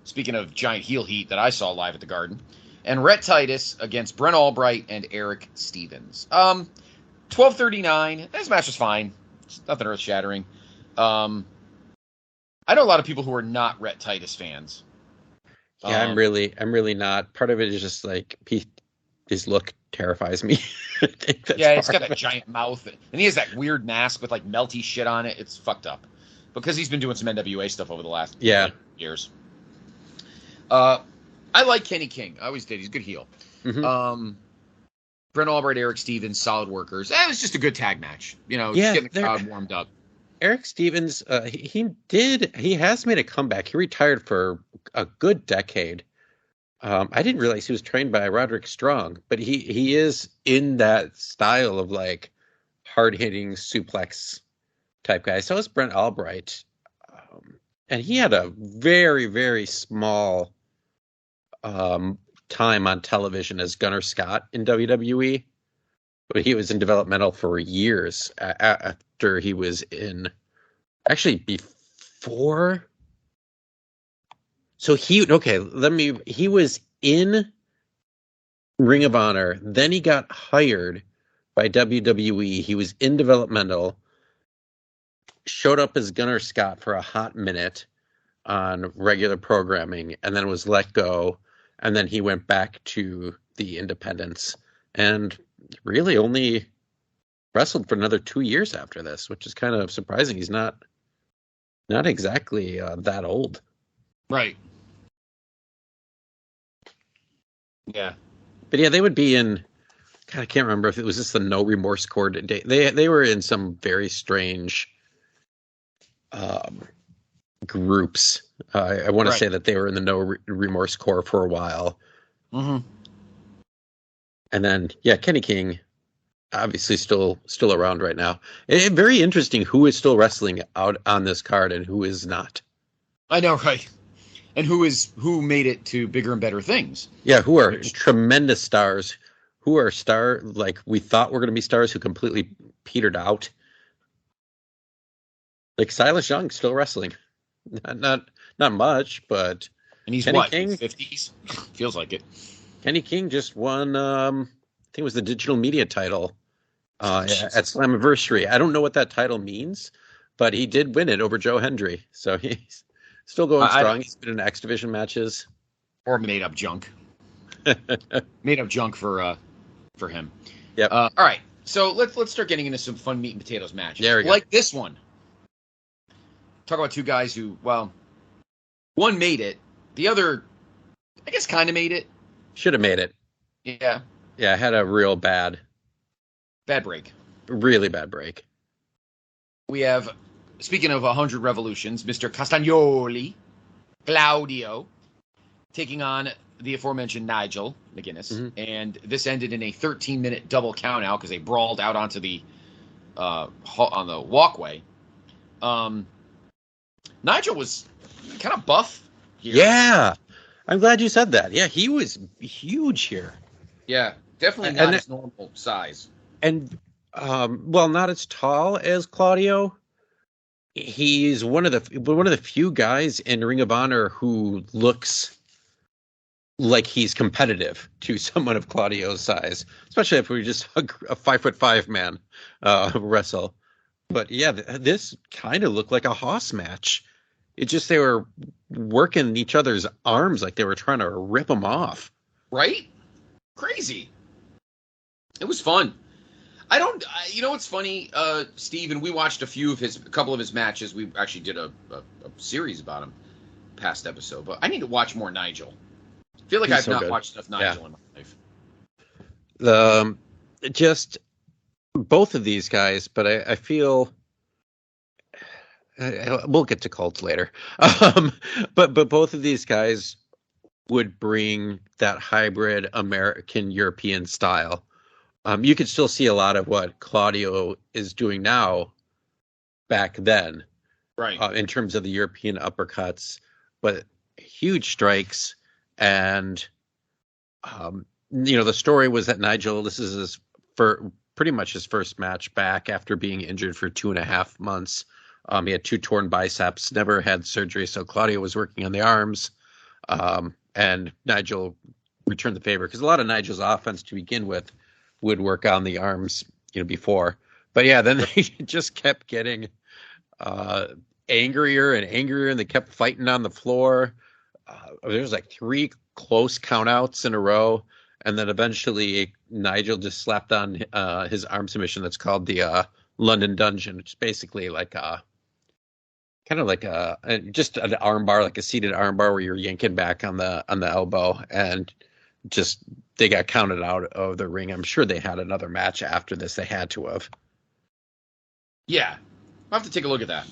speaking of giant heel heat that I saw live at the Garden. And Rhett Titus against Brent Albright and Eric Stevens. 12:39. This match was fine. It's nothing earth-shattering. I know a lot of people who are not Rhett Titus fans. Yeah, I'm really not. Part of it is just like his look terrifies me. I think that's he's got a giant mouth, and he has that weird mask with like melty shit on it. It's fucked up because he's been doing some NWA stuff over the last years. I like Kenny King. I always did. He's a good heel. Mm-hmm. Brent Albright, Eric Stevens, solid workers. It was just a good tag match. Just getting the crowd warmed up. Eric Stevens, he has made a comeback. He retired for a good decade. I didn't realize he was trained by Roderick Strong, but he is in that style of like hard-hitting suplex type guy. So is Brent Albright. And he had a very, very small time on television as Gunner Scott in WWE, but he was in developmental for years after he was in, actually before. So he was in Ring of Honor, then he got hired by WWE. He was in developmental, showed up as Gunner Scott for a hot minute on regular programming, and then was let go. And then he went back to the independents and really only wrestled for another 2 years after this, which is kind of surprising. He's not exactly that old. Right. Yeah. But yeah, they would be in, God, I can't remember if it was just the No Remorse Corps. They were in some very strange groups. I want to say that they were in the No Remorse Corps for a while. Mm-hmm. And then, Kenny King, obviously still around right now. Very interesting who is still wrestling out on this card and who is not. I know, right? And who made it to bigger and better things. Yeah, who are tremendous stars, who are like we thought were going to be stars who completely petered out. Like Silas Young still wrestling. Not much, but and he's Kenny what, King, 50s? Feels like it. Kenny King just won I think it was the digital media title at Slammiversary. I don't know what that title means, but he did win it over Joe Hendry. So he's still going strong. He's been in X Division matches. Or made up junk. Made up junk for him. Yep. All right. So let's start getting into some fun meat and potatoes matches. There we go. Like this one. Talk about two guys who, well, one made it. The other, I guess, kind of made it. Should have made it. Yeah. Yeah, had a real bad break. Really bad break. We have, speaking of 100 Revolutions, Mr. Castagnoli, Claudio, taking on the aforementioned Nigel McGuinness. Mm-hmm. And this ended in a 13-minute double countout because they brawled out onto the on the walkway. Nigel was kind of buff here. Yeah. I'm glad you said that. Yeah, he was huge here. Yeah, definitely not his normal size. And, not as tall as Claudio. He's one of the few guys in Ring of Honor who looks like he's competitive to someone of Claudio's size, especially if we just a 5'5" man wrestle. But yeah, this kind of looked like a Hoss match. It just, they were working each other's arms like they were trying to rip them off. Right? Crazy. It was fun. You know what's funny, Steve, and we watched a couple of his matches. We actually did a series about him past episode, but I need to watch more Nigel. I feel like I've not watched enough Nigel in my life. Just both of these guys, but I feel we'll get to Colt later. But both of these guys would bring that hybrid American European style. You could still see a lot of what Claudio is doing now back then, right? In terms of the European uppercuts, but huge strikes. And, the story was that Nigel, this is pretty much his first match back after being injured for 2.5 months. He had 2 torn biceps, never had surgery. So Claudio was working on the arms. And Nigel returned the favor because a lot of Nigel's offense to begin with would work on the arms, before. But yeah, then they just kept getting angrier and angrier, and they kept fighting on the floor. There was like 3 close countouts in a row, and then eventually Nigel just slapped on his arm submission that's called the London Dungeon, which is basically like kind of like just an arm bar, like a seated arm bar where you're yanking back on the elbow, and just they got counted out of the ring. I'm sure they had another match after this. They had to have. Yeah, I'll have to take a look at that.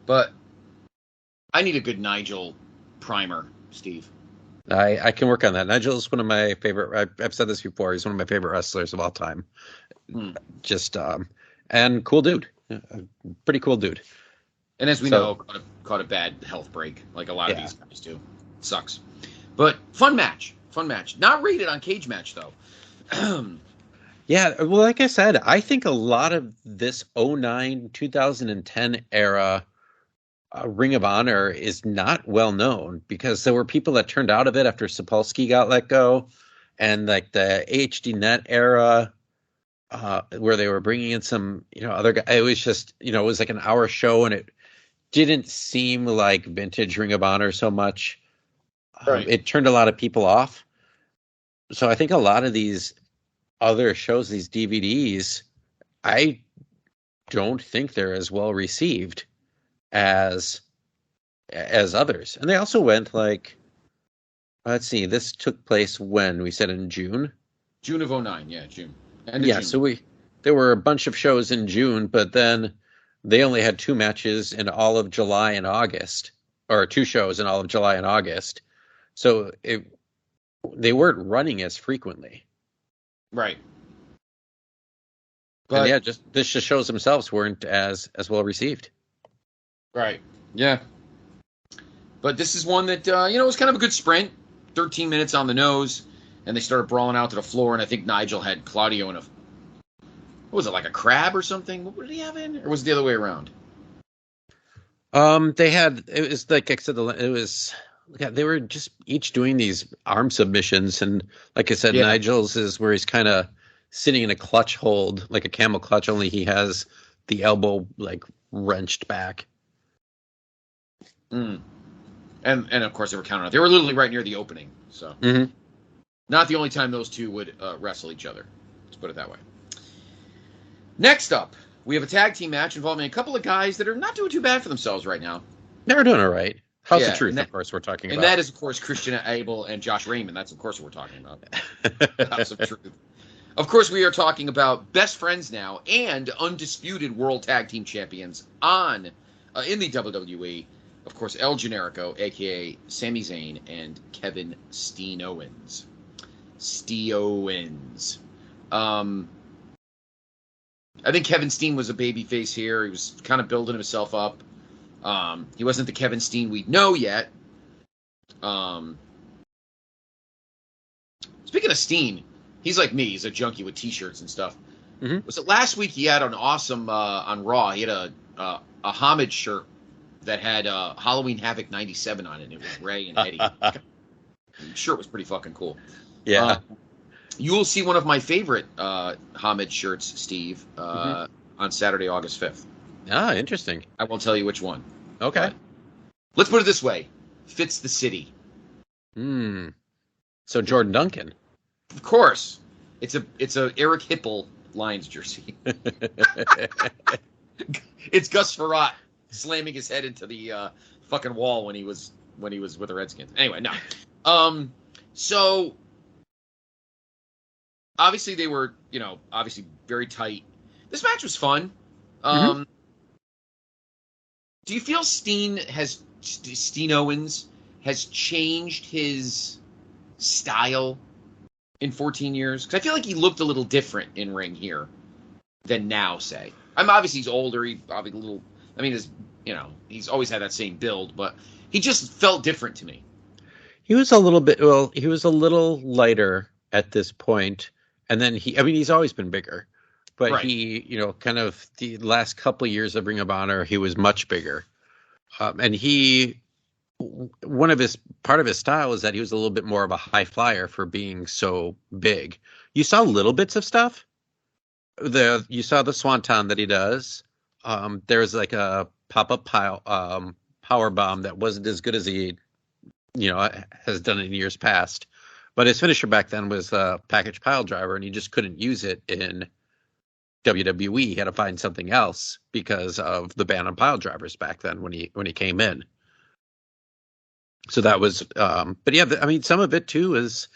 But I need a good Nigel primer, Steve. I can work on that. Nigel's one of my favorite. I've said this before. He's one of my favorite wrestlers of all time. Just and cool dude, pretty cool dude. And as we know, caught a bad health break, like a lot of these guys do. Sucks. But fun match. Not rated on Cage Match though. Yeah, well, like I said, I think a lot of this 09, 2010 era Ring of Honor is not well known because there were people that turned out of it after Sapolsky got let go, and like the AHD Net era, where they were bringing in some, other guy. It was just, it was like an hour show, and it didn't seem like vintage Ring of Honor so much. Right. It turned a lot of people off. So I think a lot of these other shows, these DVDs, I don't think they're as well received as others. And they also went like, let's see, this took place when we said in June of 09. Yeah, June. June. So there were a bunch of shows in June, but then they only had 2 matches in all of July and August, or 2 shows in all of July and August. So they weren't running as frequently. Right. But and this just shows themselves weren't as well received. Right. Yeah. But this is one that, it was kind of a good sprint. 13 minutes on the nose, and they started brawling out to the floor, and I think Nigel had Claudio in what was it, like a crab or something? What did he have in? Or was it the other way around? It was like I said, it was, they were just each doing these arm submissions, and like I said, Nigel's is where he's kind of sitting in a clutch hold, like a camel clutch, only he has the elbow like wrenched back. And of course they were counting out. They were literally right near the opening, so not the only time those two would wrestle each other. Let's put it that way. Next up, we have a tag team match involving a couple of guys that are not doing too bad for themselves right now. They're doing all right. How's the Truth, of course, we're talking about. And that is, of course, Christian Abel and Josh Raymond. That's, of course, what we're talking about. House of Truth. Of course, we are talking about best friends now and undisputed World Tag Team Champions in the WWE. Of course, El Generico, a.k.a. Sami Zayn, and Kevin Steen Owens. I think Kevin Steen was a babyface here. He was kind of building himself up. He wasn't the Kevin Steen we know yet. Speaking of Steen, he's like me. He's a junkie with T-shirts and stuff. Was it last week he had an awesome, on Raw, he had a homage shirt that had Halloween Havoc 97 on it. It was Ray and Eddie. The shirt was pretty fucking cool. Yeah. You will see one of my favorite homage shirts, Steve, on Saturday, August 5th. Ah, interesting. I won't tell you which one. Okay. Let's put it this way. Fits the city. So Jordan Duncan. Of course. It's a Eric Hipple Lions jersey. It's Gus Farrat slamming his head into the fucking wall when he was with the Redskins. Anyway, no. So obviously they were, obviously very tight. This match was fun. Do you feel Steen Owens has changed his style in 14 years? Because I feel like he looked a little different in ring here than now, say. Obviously he's older. He probably a little. I mean, he's always had that same build, but he just felt different to me. He was a little bit. Well, he was a little lighter at this point, and then he's always been bigger, but right. He, kind of the last couple of years of Ring of Honor, he was much bigger, and he part of his style is that he was a little bit more of a high flyer for being so big. You saw little bits of stuff. You saw the swanton that he does. There's like a pop-up power bomb that wasn't as good as he, has done in years past. But his finisher back then was a package pile driver, and he just couldn't use it in WWE. He had to find something else because of the ban on pile drivers back then when he came in. So that was, but yeah, I mean, some of it too is,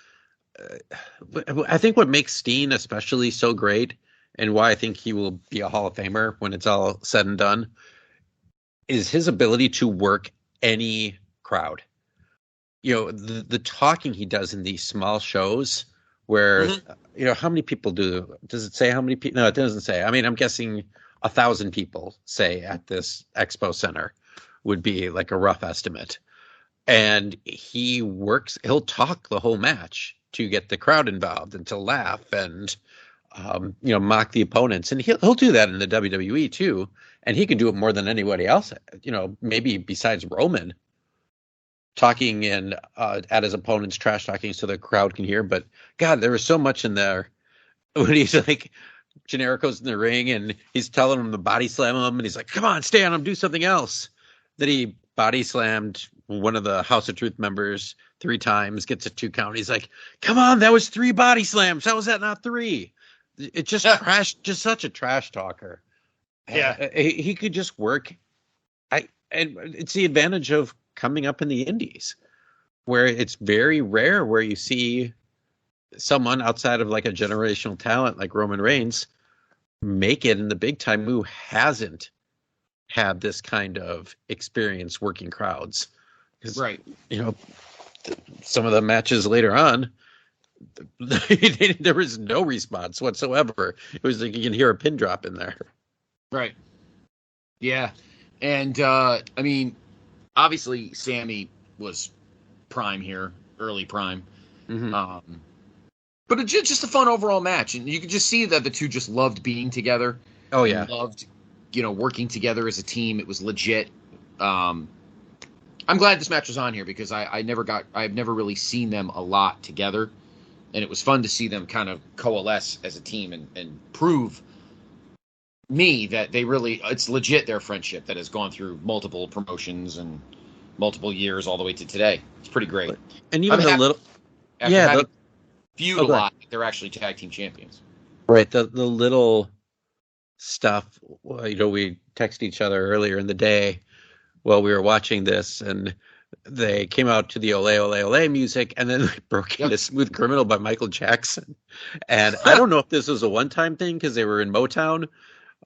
I think what makes Steen especially so great, and why I think he will be a Hall of Famer when it's all said and done, is his ability to work any crowd. The talking he does in these small shows where, how many people does it say how many people? No, it doesn't say. I mean, I'm guessing 1,000 people, say, at this expo center would be like a rough estimate. And he'll talk the whole match to get the crowd involved and to laugh and, mock the opponents. And he'll do that in the WWE too. And he can do it more than anybody else, maybe besides Roman, talking at his opponents, trash talking so the crowd can hear. But God, there was so much in there when he's like, Generico's in the ring and he's telling him to body slam him. And he's like, come on, stay on him, do something else. Then he body slammed one of the House of Truth members 3 times, gets a 2 count. He's like, come on, that was 3 body slams. How was that not 3? It just just such a trash talker. Yeah. He could just work. And it's the advantage of coming up in the indies, where it's very rare where you see someone outside of like a generational talent like Roman Reigns make it in the big time who hasn't had this kind of experience working crowds. Right. Some of the matches later on, there was no response whatsoever. It was like you can hear a pin drop in there. Right. Yeah. And, I mean, obviously Sammy was prime here, early prime. Mm-hmm. But it's just a fun overall match. And you could just see that the two just loved being together. Oh, yeah. Loved, working together as a team. It was legit. I'm glad this match was on here because I've never really seen them a lot together. And it was fun to see them kind of coalesce as a team and prove me that it's legit, their friendship that has gone through multiple promotions and multiple years all the way to today. It's pretty great. And even feud a lot, they're actually tag team champions. Right. The little stuff, we texted each other earlier in the day while we were watching this, and they came out to the Ole Ole Ole music, and then they broke into Smooth Criminal by Michael Jackson. And I don't know if this was a one-time thing because they were in Motown,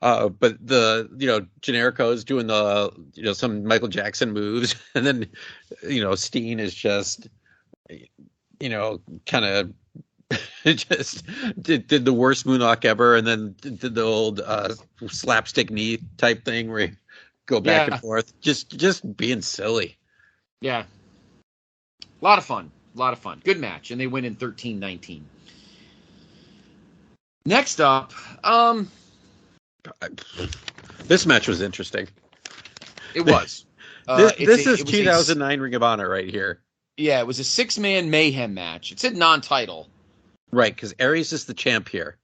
but the Generico's doing the some Michael Jackson moves, and then Steen is just kind of just did the worst moonwalk ever, and then did the old slapstick knee type thing where you go back and forth, just being silly. Yeah, a lot of fun. Good match, and they win in 13-19. Next up, this match was interesting. It was. This is 2009 Ring of Honor right here. Yeah, it was a 6-man mayhem match. It said non-title. Right, because Aries is the champ here.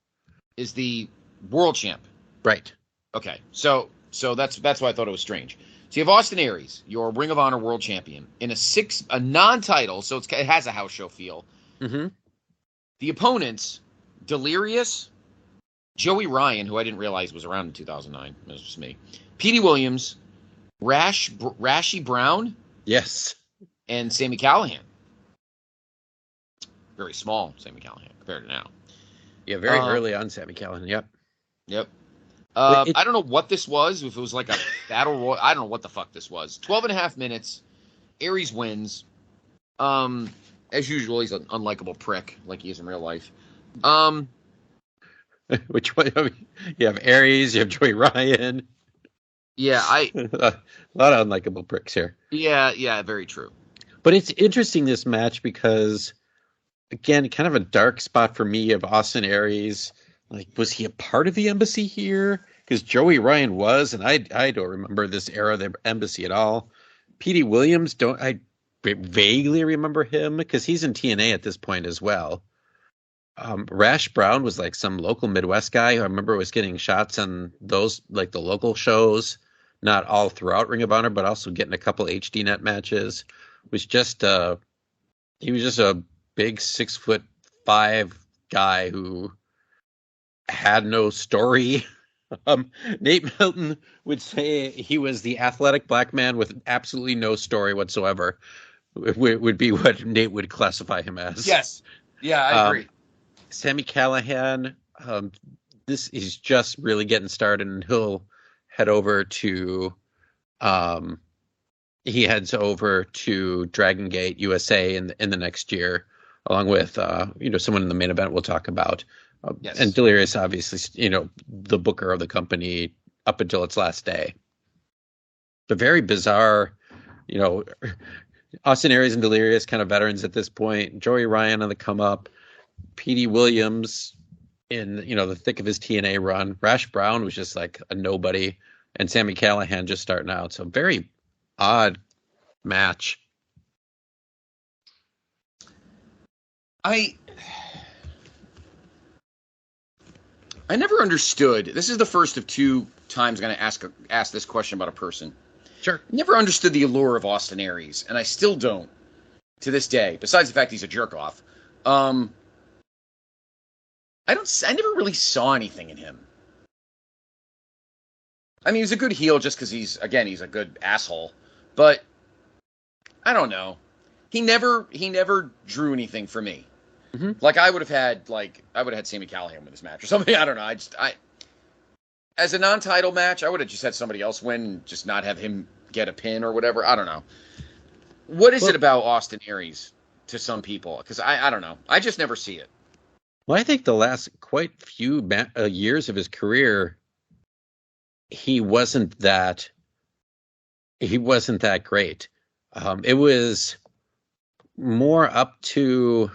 Is the world champ. Right. Okay, so that's why I thought it was strange. So you have Austin Aries, your Ring of Honor world champion, in a non-title, so it has a house show feel. Mm-hmm. The opponents, Delirious, Joey Ryan, who I didn't realize was around in 2009. That was just me. Petey Williams, Rashy Brown. Yes. And Sami Callihan. Very small Sami Callihan compared to now. Yeah, very early on Sami Callihan. Yep. I don't know what this was. If it was like a battle royal, I don't know what the fuck this was. 12.5 minutes. Aries wins. As usual, he's an unlikable prick, like he is in real life. Which one? I mean, you have Aries, you have Joey Ryan. Yeah, a lot of unlikable pricks here. Yeah, very true. But it's interesting, this match, because again, kind of a dark spot for me of Austin Aries. Like, was he a part of the Embassy here? Because Joey Ryan was, and I don't remember this era of the Embassy at all. Petey Williams, I vaguely remember him because he's in TNA at this point as well. Rash Brown was like some local Midwest guy who I remember was getting shots on those, like the local shows, not all throughout Ring of Honor, but also getting a couple HD net matches. Was just he was just a big 6'5" guy who had no story. Nate Milton would say he was the athletic black man with absolutely no story whatsoever. Would be what Nate would classify him as. Yes. Yeah, I agree. Sami Callihan, this is just really getting started, and he'll head over to, he heads over to Dragon Gate USA in the next year, along with someone in the main event we'll talk about. Yes. And Delirious, obviously, the booker of the company up until its last day. The very bizarre, Austin Aries and Delirious kind of veterans at this point. Joey Ryan on the come up. Petey Williams in the thick of his TNA run. Rash Brown was just like a nobody, and Sami Callihan just starting out. So very odd match. I never understood. This is the first of two times I'm going to ask this question about a person. Sure. Never understood the allure of Austin Aries, and I still don't to this day. Besides the fact he's a jerk off. I never really saw anything in him. I mean, he was a good heel just because he's a good asshole. But I don't know. He never drew anything for me. Mm-hmm. Like I would have had Sami Callihan win this match or something. I don't know. As a non-title match, I would have just had somebody else win and just not have him get a pin or whatever. I don't know. What is it about Austin Aries to some people? Because I don't know. I just never see it. Well, I think the last quite few years of his career, he wasn't that great. It was more up to,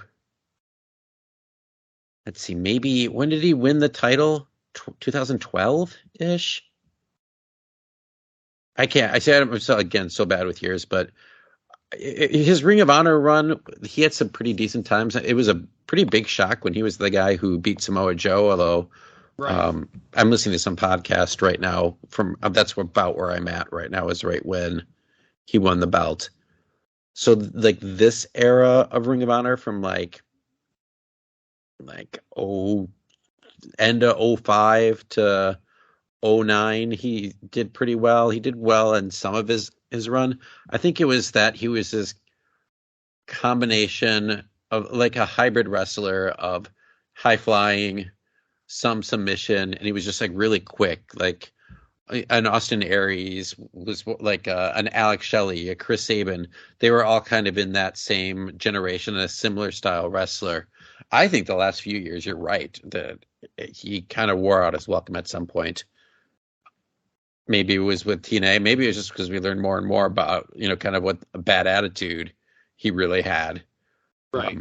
let's see, maybe when did he win the title? 2012-ish? I can't. I say I'm so bad with years, but his Ring of Honor run, he had some pretty decent times. It was a pretty big shock when he was the guy who beat Samoa Joe, although right. I'm listening to some podcast right now that's about where I'm at right now, is right when he won the belt. So like this era of Ring of Honor from like end of 05 to 09, he did pretty well. He did well in some of his run. I think it was that he was this combination of like a hybrid wrestler of high flying, some submission, and he was just like really quick. Like an Austin Aries was like an Alex Shelley, a Chris Sabin. They were all kind of in that same generation, a similar style wrestler. I think the last few years, you're right, that he kind of wore out his welcome at some point. Maybe it was with TNA. Maybe it was just because we learned more and more about, kind of what a bad attitude he really had. Right.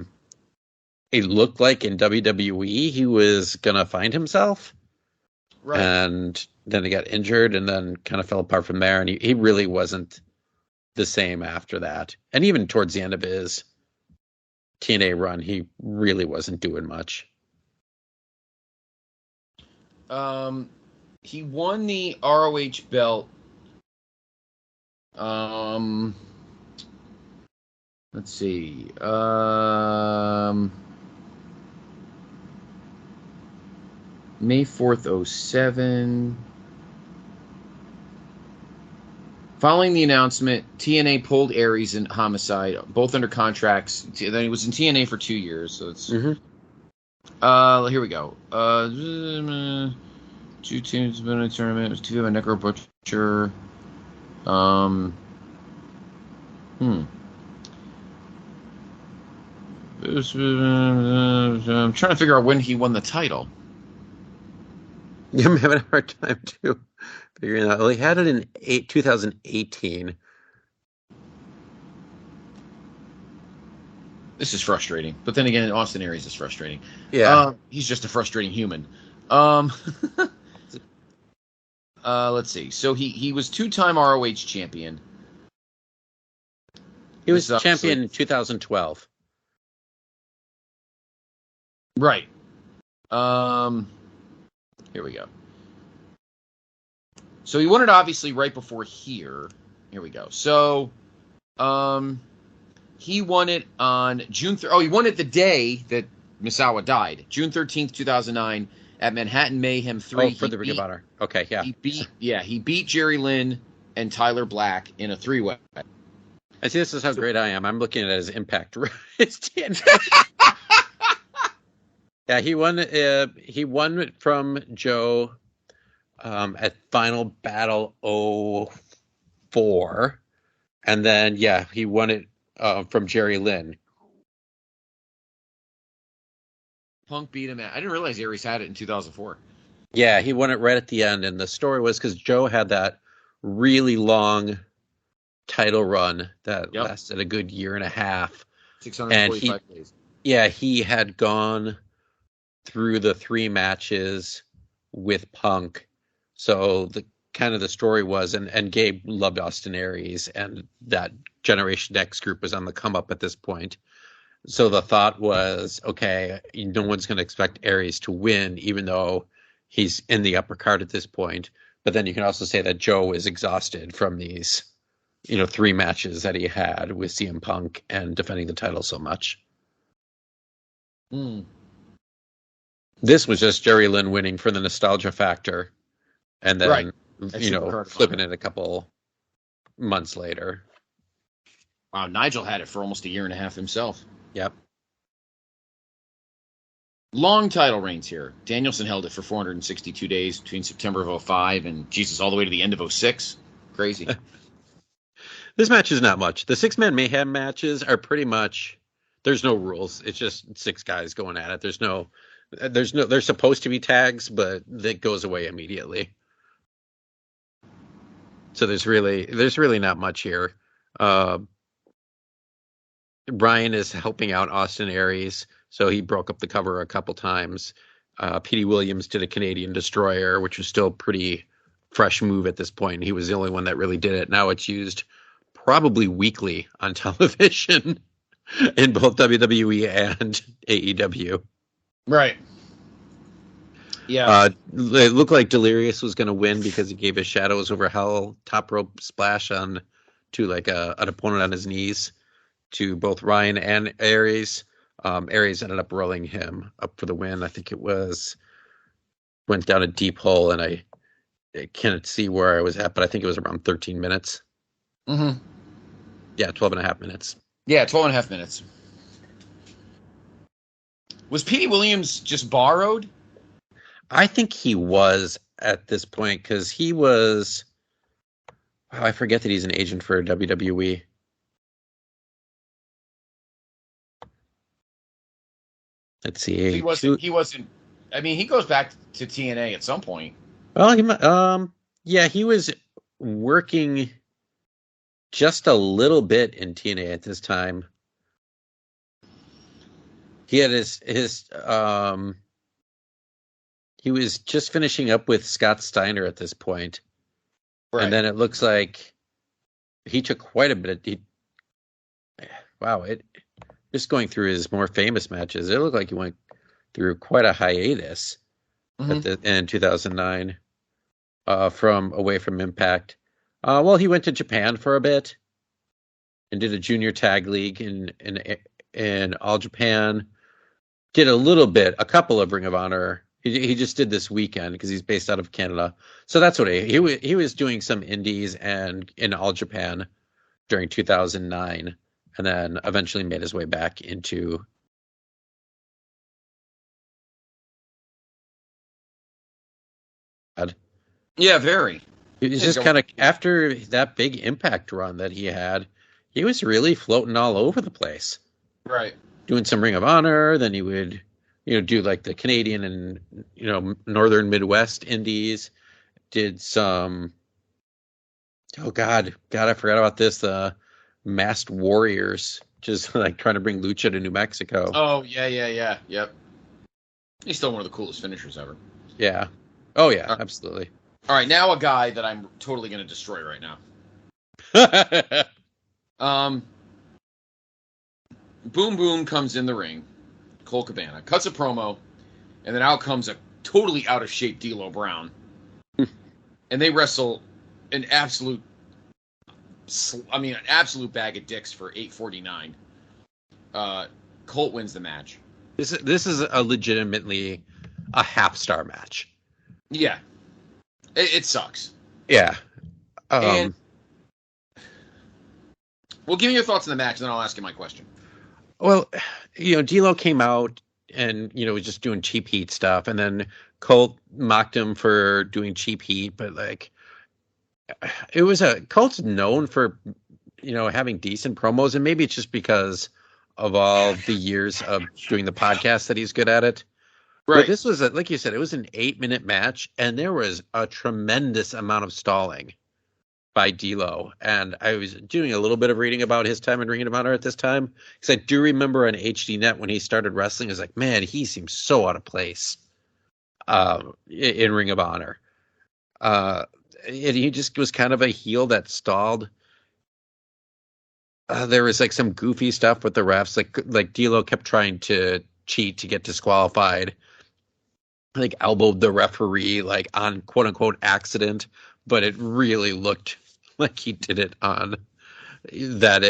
It looked like in WWE he was going to find himself. Right. And then he got injured and then kind of fell apart from there. And he really wasn't the same after that. And even towards the end of his TNA run, he really wasn't doing much. He won the ROH belt. Let's see. May 4th, 07. Following the announcement, TNA pulled Aries and Homicide, both under contracts. Then he was in TNA for 2 years, so it's... Mm-hmm. Here we go. 2 teams been in a tournament. It was 2 of a Necro Butcher. I'm trying to figure out when he won the title. Yeah, I'm having a hard time too figuring out. Well, he had it in 2018. This is frustrating, but then again, Austin Aries is frustrating. Yeah, he's just a frustrating human. Let's see. So he was 2-time ROH champion. He was champion in 2012. Right. Here we go. So he won it obviously right before here. Here we go. So, he won it on June. He won it the day that Misawa died, June 13th, 2009, at Manhattan Mayhem 3. Oh, for the Ring of Honor. Okay, yeah. He beat Jerry Lynn and Tyler Black in a 3-way. I see. This is how great I am. I'm looking at his Impact. Yeah, he won. He won from Joe at Final Battle 04, and then he won it from Jerry Lynn. Punk beat him. I didn't realize Aries had it in 2004. Yeah, he won it right at the end, and the story was because Joe had that really long title run that lasted a good year and a half. 645 days. Yeah, he had gone through the 3 matches with Punk. So the story was, and Gabe loved Austin Aries, and that Generation X group was on the come up at this point. So the thought was, okay, no one's going to expect Aries to win, even though he's in the upper card at this point. But then you can also say that Joe is exhausted from these, 3 matches that he had with CM Punk and defending the title so much. This was just Jerry Lynn winning for the nostalgia factor, and then flipping it a couple months later. Wow, Nigel had it for almost a year and a half himself. Yep. Long title reigns here. Danielson held it for 462 days between September of 05 and all the way to the end of 06. Crazy. This match is not much. The 6-man mayhem matches are pretty much, there's no rules. It's just 6 guys going at it. There's supposed to be tags, but that goes away immediately. So there's really not much here. Brian is helping out Austin Aries, so he broke up the cover a couple times. Petey Williams did a Canadian Destroyer, which was still pretty fresh move at this point. He was the only one that really did it. Now it's used probably weekly on television in both WWE and AEW. Right. Yeah. It looked like Delirious was going to win because he gave his Shadows Over Hell top rope splash on to like an opponent on his knees to both Ryan and Aries. Aries ended up rolling him up for the win. I think it went down a deep hole, and I can't see where I was at, but I think it was around 13 minutes. Mm-hmm. Yeah, 12 and a half minutes. Yeah, 12 and a half minutes. Was Petey Williams just borrowed? I think he was at this point because he was. I forget that he's an agent for WWE. Let's see. He wasn't. I mean, he goes back to TNA at some point. Well, he was working just a little bit in TNA at this time. He had he was just finishing up with Scott Steiner at this point. Right. And then it looks like he took quite a bit of just going through his more famous matches, it looked like he went through quite a hiatus in 2009 away from Impact. He went to Japan for a bit and did a junior tag league in All Japan. Did a couple of Ring of Honor. He just did this weekend because he's based out of Canada. So that's what he was doing some indies and in All Japan during 2009, and then eventually made his way back into. Yeah, very. He's just kind of, after that big Impact run that he had, he was really floating all over the place. Right. Doing some Ring of Honor, then he would, do like the Canadian and, Northern Midwest indies. Did some, oh God, I forgot about this, the Masked Warriors, just like trying to bring Lucha to New Mexico. Oh, yeah, yep. He's still one of the coolest finishers ever. Yeah. Oh, yeah, absolutely. All right, now a guy that I'm totally going to destroy right now. Boom Boom comes in the ring. Colt Cabana cuts a promo, and then out comes a totally out of shape D'Lo Brown, and they wrestle an absolute bag of dicks for $8.49. Colt wins the match. This is a legitimately a half-star match. Yeah, it sucks. Yeah. And well, give me your thoughts on the match, and then I'll ask you my question. Well, D'Lo came out and was just doing cheap heat stuff, and then Colt mocked him for doing cheap heat, but like it was Colt's known for having decent promos, and maybe it's just because of all the years of doing the podcast that he's good at it. Right. But this was like you said, it was an 8-minute match, and there was a tremendous amount of stalling by D'Lo, and I was doing a little bit of reading about his time in Ring of Honor at this time, because I do remember on HDNet when he started wrestling, I was like, man, he seems so out of place in Ring of Honor. And he just was kind of a heel that stalled. There was like some goofy stuff with the refs, like D'Lo kept trying to cheat to get disqualified, like elbowed the referee like on quote unquote accident, but it really looked like he did it on that.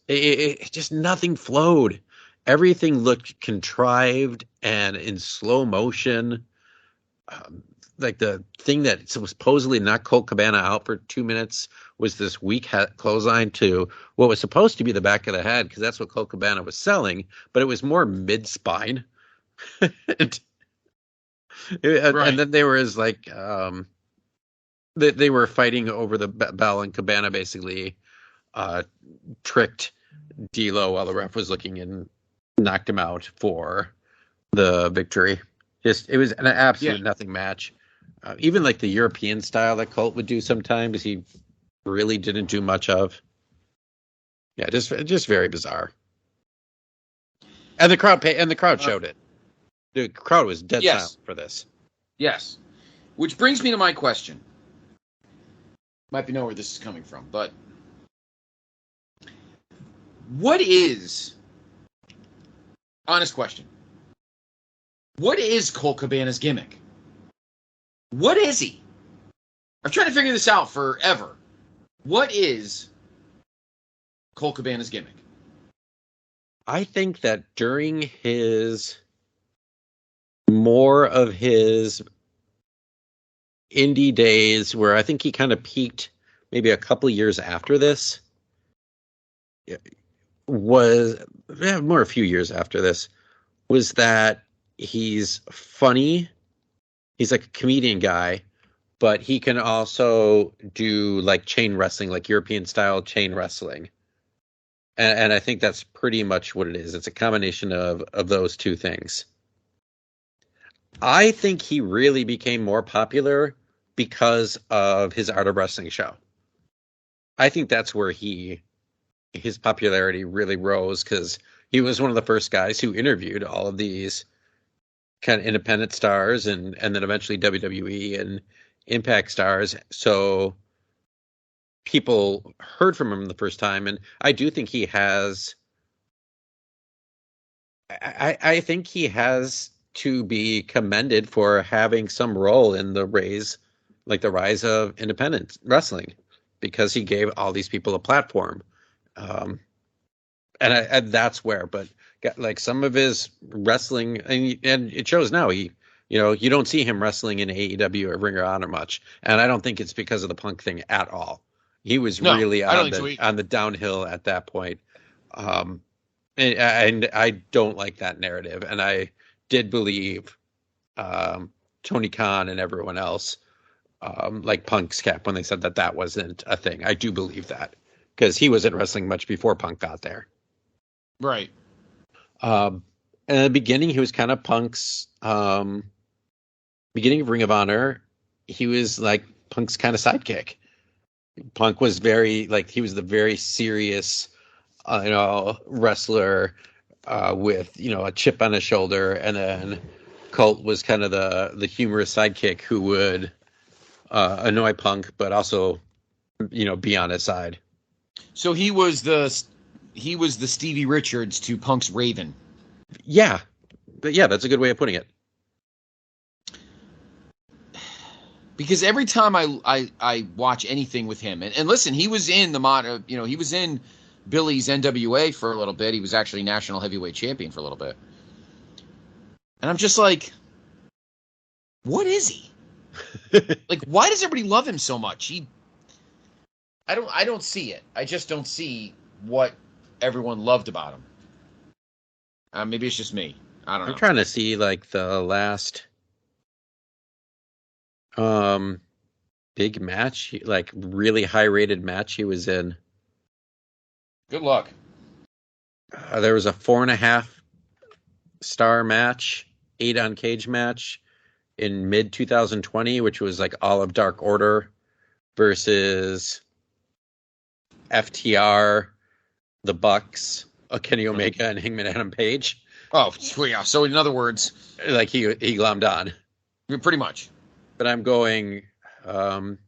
It just nothing flowed. Everything looked contrived and in slow motion. Like the thing that supposedly knocked Colt Cabana out for 2 minutes was this weak clothesline to what was supposed to be the back of the head, because that's what Colt Cabana was selling, but it was more mid-spine. Right. And then they were they were fighting over the bell, and Cabana basically tricked D'Lo while the ref was looking and knocked him out for the victory. It was an absolute nothing match. Even like the European style that Colt would do sometimes, he really didn't do much of. Yeah, just very bizarre. And the crowd showed it. The crowd was dead silent for this. Yes. Which brings me to my question. Might be know where this is coming from, but honest question, what is Colt Cabana's gimmick? What is he? I'm trying to figure this out forever. What is Colt Cabana's gimmick? I think that during more of his indie days, where I think he kind of peaked maybe a couple of years after this, a few years after this, was that he's funny. He's like a comedian guy, but he can also do like chain wrestling, like European style chain wrestling. And I think that's pretty much what it is. It's a combination of those two things. I think he really became more popular because of his Art of Wrestling show. I think that's where his popularity really rose, because he was one of the first guys who interviewed all of these kind of independent stars and then eventually WWE and Impact stars. So people heard from him the first time, and I do think he has. I think he has to be commended for having some role in the rise of independent wrestling, because he gave all these people a platform, and that's where. But like some of his wrestling, and it shows now. You don't see him wrestling in AEW or Ring of Honor much, and I don't think it's because of the Punk thing at all. He was really on the downhill at that point, and I don't like that narrative. And I did believe Tony Khan and everyone else, like Punk's cap, when they said that wasn't a thing. I do believe that, because he wasn't wrestling much before Punk got there. Right. In the beginning, he was kind of Punk's beginning of Ring of Honor. He was like Punk's kind of sidekick. Punk was he was the very serious, wrestler with, a chip on his shoulder. And then Colt was kind of the humorous sidekick who would annoy Punk, but also, be on his side. So he was the he was the Stevie Richards to Punk's Raven. Yeah. But yeah, that's a good way of putting it. Because every time I watch anything with him, and listen, he was in he was in Billy's NWA for a little bit. He was actually national heavyweight champion for a little bit. And I'm just like, what is he? Like, why does everybody love him so much? I don't see it. I just don't see what everyone loved about him. Maybe it's just me. I don't know. I'm trying to see like the last big match, like really high rated match he was in. Good luck. There was a 4.5 star match, 8 on cage match in mid 2020, which was like all of Dark Order versus FTR, the Bucks, Kenny Omega, and Hangman Adam Page. Oh, yeah. So in other words, like he glommed on. Pretty much. But I'm going. The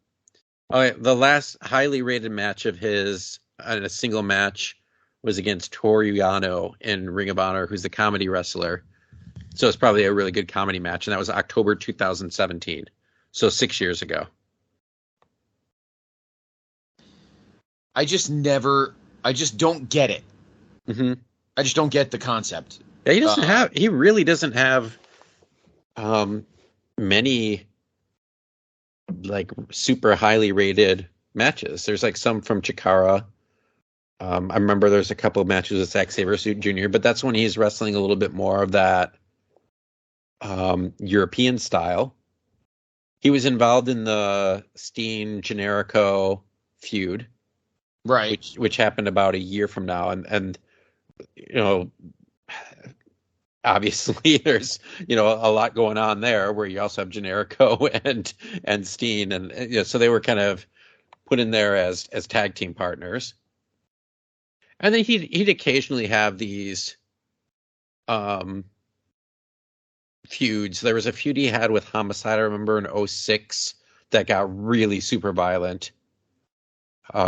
last highly rated match of his in a single match was against Toru Yano in Ring of Honor, who's the comedy wrestler. So it's probably a really good comedy match, and that was October 2017. So 6 years ago. I just don't get it. Mm-hmm. I just don't get the concept. Yeah, he really doesn't have many like super highly rated matches. There's like some from Chikara. I remember there's a couple of matches with Zack Sabre Jr., but that's when he's wrestling a little bit more of that European style. He was involved in the Steen Generico feud, right? Which happened about a year from now, and you know, obviously there's a lot going on there where you also have Generico and Steen, and so they were kind of put in there as tag team partners. And then he'd occasionally have these feuds. There was a feud he had with Homicide, I remember, in 2006 that got really super violent. He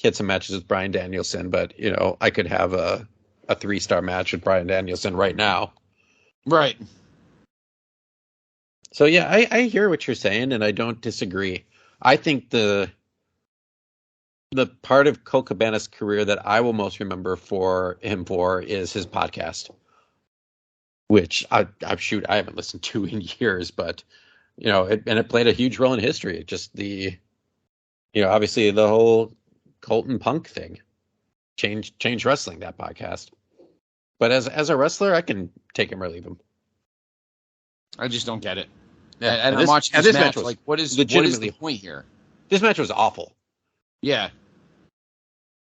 had some matches with Bryan Danielson, but I could have a 3-star match with Bryan Danielson right now. Right. So yeah, I hear what you're saying, and I don't disagree. I think the part of Colt Cabana's career that I will most remember him for is his podcast, which I haven't listened to in years, but it played a huge role in history. It just obviously the whole Colt and Punk thing changed wrestling, that podcast. But as a wrestler, I can take him or leave him. I just don't get it. Yeah. And I'm watching this match like, what is the point here? This match was awful. Yeah.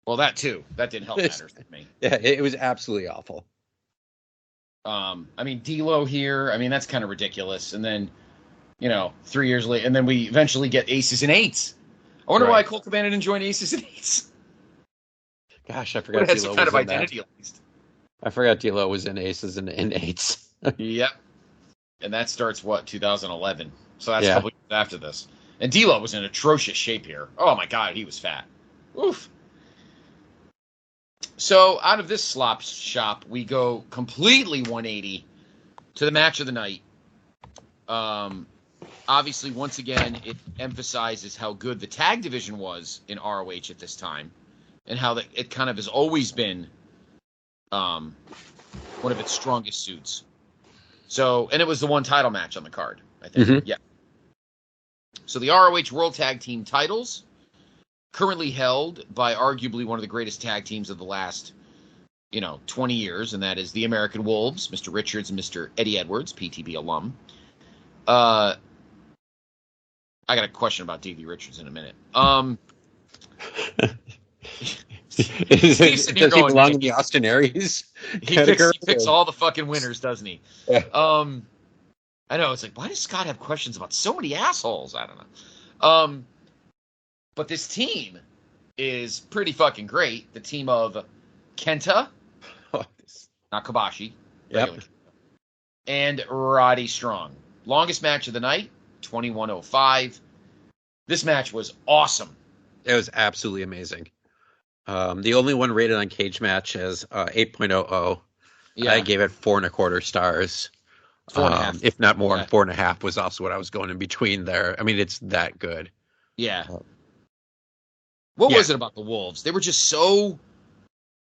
Well, that too. That didn't help matters to me. Yeah, it was absolutely awful. I mean, D'Lo here. I mean, that's kind of ridiculous. And then, 3 years later, and then we eventually get Aces and Eights. I wonder why Colt Cabana didn't join Aces and Eights. Gosh, I forgot. It had some kind of identity at least. I forgot D'Lo was in Aces and Eights. Yep. And that starts 2011. So that's a couple years after this. And D'Lo was in atrocious shape here. Oh my God, he was fat. Oof. So out of this slop shop, we go completely 180 to the match of the night. Obviously, once again, it emphasizes how good the tag division was in ROH at this time, and how it kind of has always been one of its strongest suits. So, and it was the one title match on the card, I think. Mm-hmm. Yeah. So the ROH World Tag Team titles, currently held by arguably one of the greatest tag teams of the last, 20 years, and that is the American Wolves, Mr. Richards and Mr. Eddie Edwards, PTB alum. I got a question about Davey Richards in a minute. Does he belong in the Austin Aries? He picks all the fucking winners, doesn't he? Yeah. I know, it's like, why does Scott have questions about so many assholes? I don't know. But this team is pretty fucking great. The team of Kenta, not Kobashi, and Roddy Strong. Longest match of the night, 21:05. This match was awesome. It was absolutely amazing. The only one rated on Cage Match is 8.00. Yeah, I gave it 4.25 stars. 4.5. If not more, Yeah. and 4.5 was also what I was going in between there. I mean, it's that good. Yeah. Uh, What yeah, was it about the Wolves? They were just so.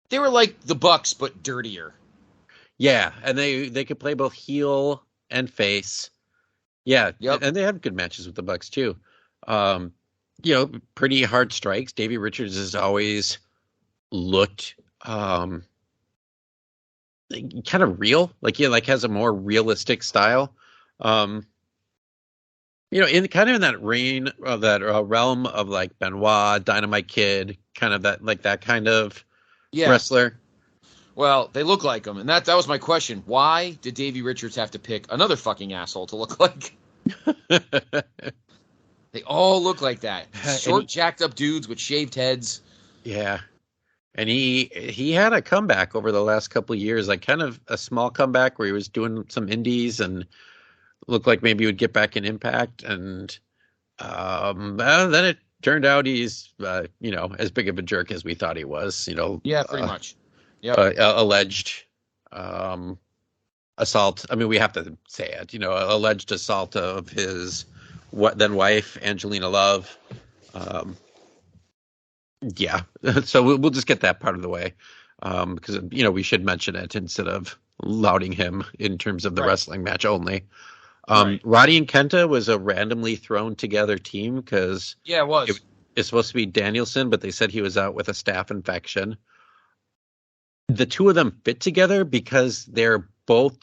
They were like the Bucks, but dirtier. yeah, and they could play both heel and face. Yeah, Yep. and they have good matches with the Bucks too. Um, pretty hard strikes. Davey Richards has always looked kind of real, like he like has a more realistic style. Um, in kind of in that reign of that realm of like Benoit, Dynamite Kid, kind of that kind of Yeah. wrestler. Well, they look like them, and that was my question. Why did Davey Richards have to pick another fucking asshole to look like? They all look like that. Short, jacked up dudes with shaved heads. Yeah, and he had a comeback over the last couple of years, like kind of a small comeback where he was doing some indies and looked like maybe he would get back in Impact, and then it turned out he's as big of a jerk as we thought he was. Yeah, pretty much. Yep. Alleged assault. I mean, we have to say it. Alleged assault of his then wife Angelina Love. Yeah, so we'll just get that part of the way, because we should mention it instead of lauding him in terms of the Right. wrestling match only. Right. Roddy and Kenta was a randomly thrown together team because Yeah, it was. it's supposed to be Danielson, but they said he was out with a staph infection. The two of them fit together because they're both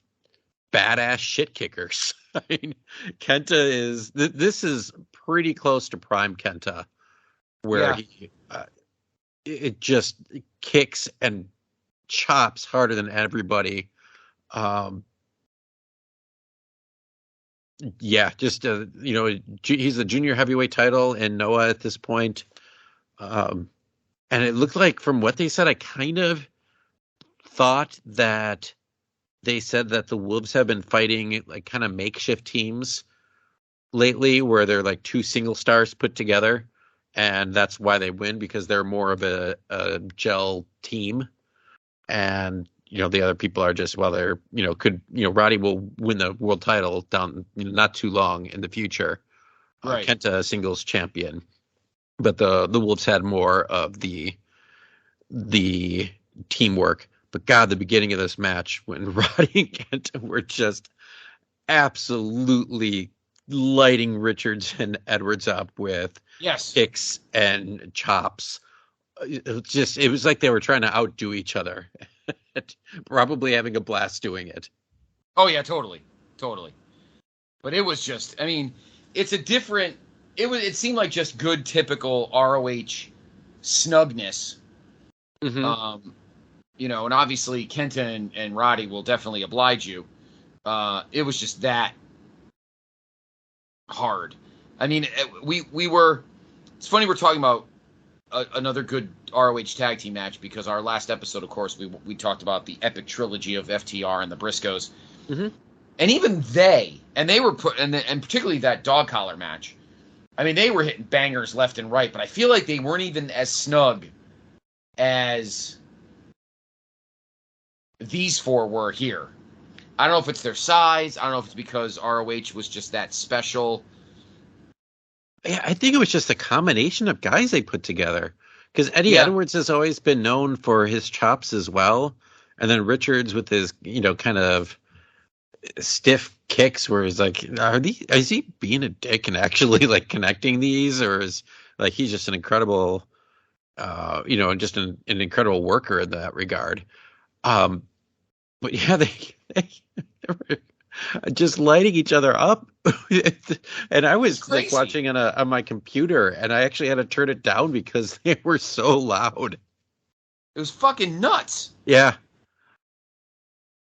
badass shit kickers. I mean, Kenta is this is pretty close to prime Kenta, where he it just kicks and chops harder than everybody. Yeah, just he's the junior heavyweight title in Noah at this point. And it looked like from what they said, I kind of thought that they said that the Wolves have been fighting like kind of makeshift teams lately where they're like two single stars put together, and that's why they win, because they're more of a gel team. And the other people are just, well, they're Roddy will win the world title down not too long in the future. Right. Kenta singles champion, but the Wolves had more of the teamwork. But God, the beginning of this match when Roddy and Kenta were just absolutely lighting Richards and Edwards up with kicks and chops. It was like they were trying to outdo each other. Probably having a blast doing it. Oh yeah, totally. But it was just, I mean, it's a different. It seemed like just good typical ROH snugness. Mm-hmm. And obviously Kenta and Roddy will definitely oblige you. It was just that hard. I mean, we were. It's funny we're talking about another good ROH tag team match, because our last episode, of course, we talked about the epic trilogy of FTR and the Briscoes, and even they were put, and particularly that dog collar match. I mean, they were hitting bangers left and right, but I feel like they weren't even as snug as these four were here. I don't know if it's their size. I don't know if it's because ROH was just that special. Yeah, I think it was just a combination of guys they put together. Because Eddie Edwards has always been known for his chops as well. And then Richards with his, kind of stiff kicks where he's like, is he being a dick and actually like connecting these? Or is like he's just an incredible, just an incredible worker in that regard. But yeah, they were just lighting each other up. And I was like watching on my computer, and I actually had to turn it down because they were so loud. It was fucking nuts. Yeah.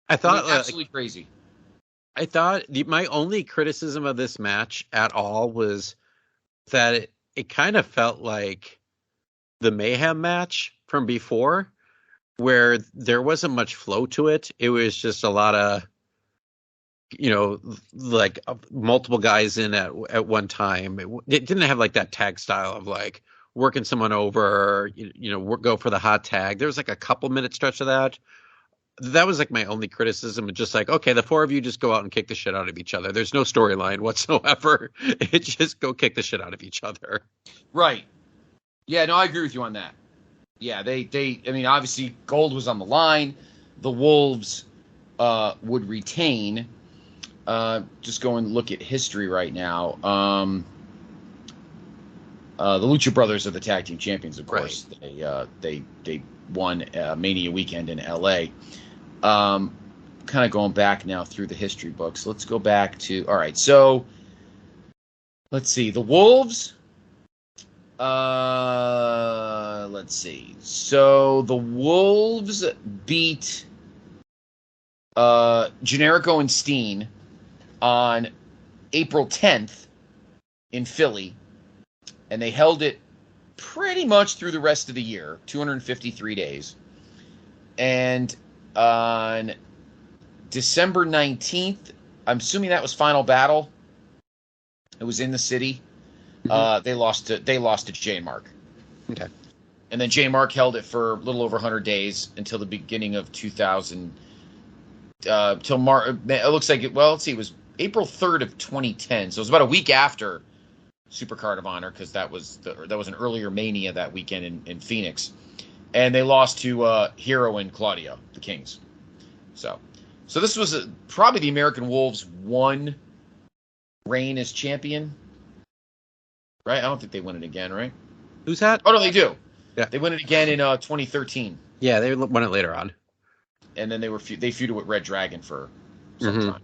I thought absolutely crazy. I thought my only criticism of this match at all was that it kind of felt like the Mayhem match from before, where there wasn't much flow to it. It was just a lot of, multiple guys in at one time. It didn't have like that tag style of like working someone over, go for the hot tag. There was like a couple minute stretch of that. That was like my only criticism. Just like, okay, the four of you just go out and kick the shit out of each other. There's no storyline whatsoever. It's just go kick the shit out of each other. Right. Yeah, no, I agree with you on that. Yeah, I mean, obviously gold was on the line. The Wolves would retain. Just go and look at history right now. The Lucha Brothers are the tag team champions, of course. Right. They won Mania weekend in LA. Kind of going back now through the history books. Let's go back to, all right, so let's see. The Wolves, let's see. So the Wolves beat Generico and Steen on April 10th in Philly, and they held it pretty much through the rest of the year, 253 days. And on December 19th, I'm assuming that was Final Battle. It was in the city. Mm-hmm. They lost to J and Mark. Okay. And then J and Mark held it for a little over 100 days until the beginning of 2000. Till March. It looks like it. Well, let's see. It was April 3rd of 2010. So it was about a week after Supercard of Honor, because that was an earlier Mania that weekend in Phoenix, and they lost to Hero and Claudio, the Kings. So this was probably the American Wolves' one reign as champion, right? I don't think they win it again, right? Who's that? Oh no, they do. Yeah, they win it again in 2013. Yeah, they won it later on, and then they feuded with Red Dragon for some time.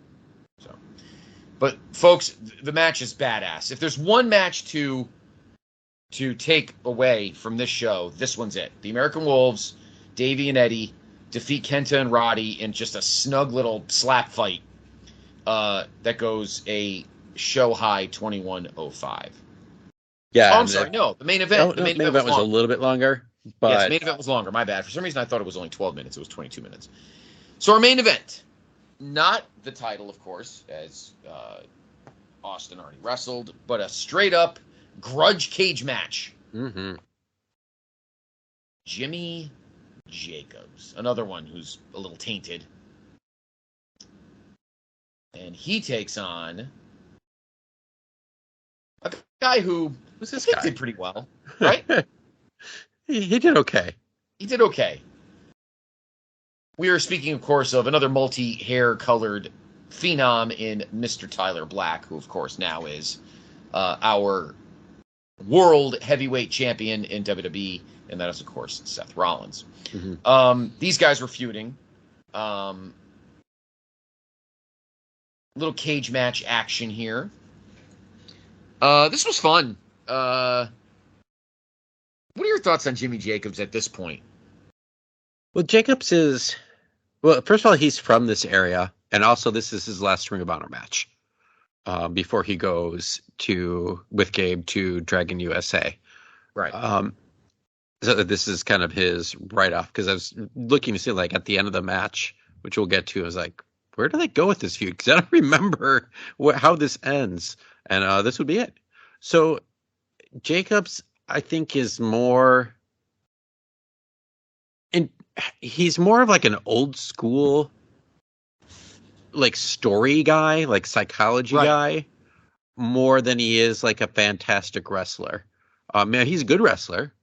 But folks, the match is badass. If there's one match to take away from this show, this one's it. The American Wolves, Davey and Eddie, defeat Kenta and Roddy in just a snug little slap fight that goes a show high 21:05. Yeah. Oh, I'm sorry. No, the main event. The main event was a little bit longer. But yes, the main event was longer. My bad. For some reason, I thought it was only 12 minutes. It was 22 minutes. So our main event. Not the title, of course, as Austin already wrestled, but a straight-up grudge cage match. Mm-hmm. Jimmy Jacobs, another one who's a little tainted. And he takes on a guy who did pretty well, right? He did okay. He did okay. We are speaking, of course, of another multi-hair colored phenom in Mr. Tyler Black, who, of course, now is our world heavyweight champion in WWE, and that is, of course, Seth Rollins. Mm-hmm. These guys were feuding. Little cage match action here. This was fun. What are your thoughts on Jimmy Jacobs at this point? Well, Jacobs is... Well, first of all, he's from this area, and also this is his last Ring of Honor match before he goes with Gabe to Dragon USA. Right. So this is kind of his write-off, because I was looking to see, like, at the end of the match, which we'll get to, I was like, where do they go with this feud? Because I don't remember how this ends, and this would be it. So Jacobs, I think, is more... He's more of like an old school, like story guy, like psychology guy, more than he is like a fantastic wrestler. Man, he's a good wrestler,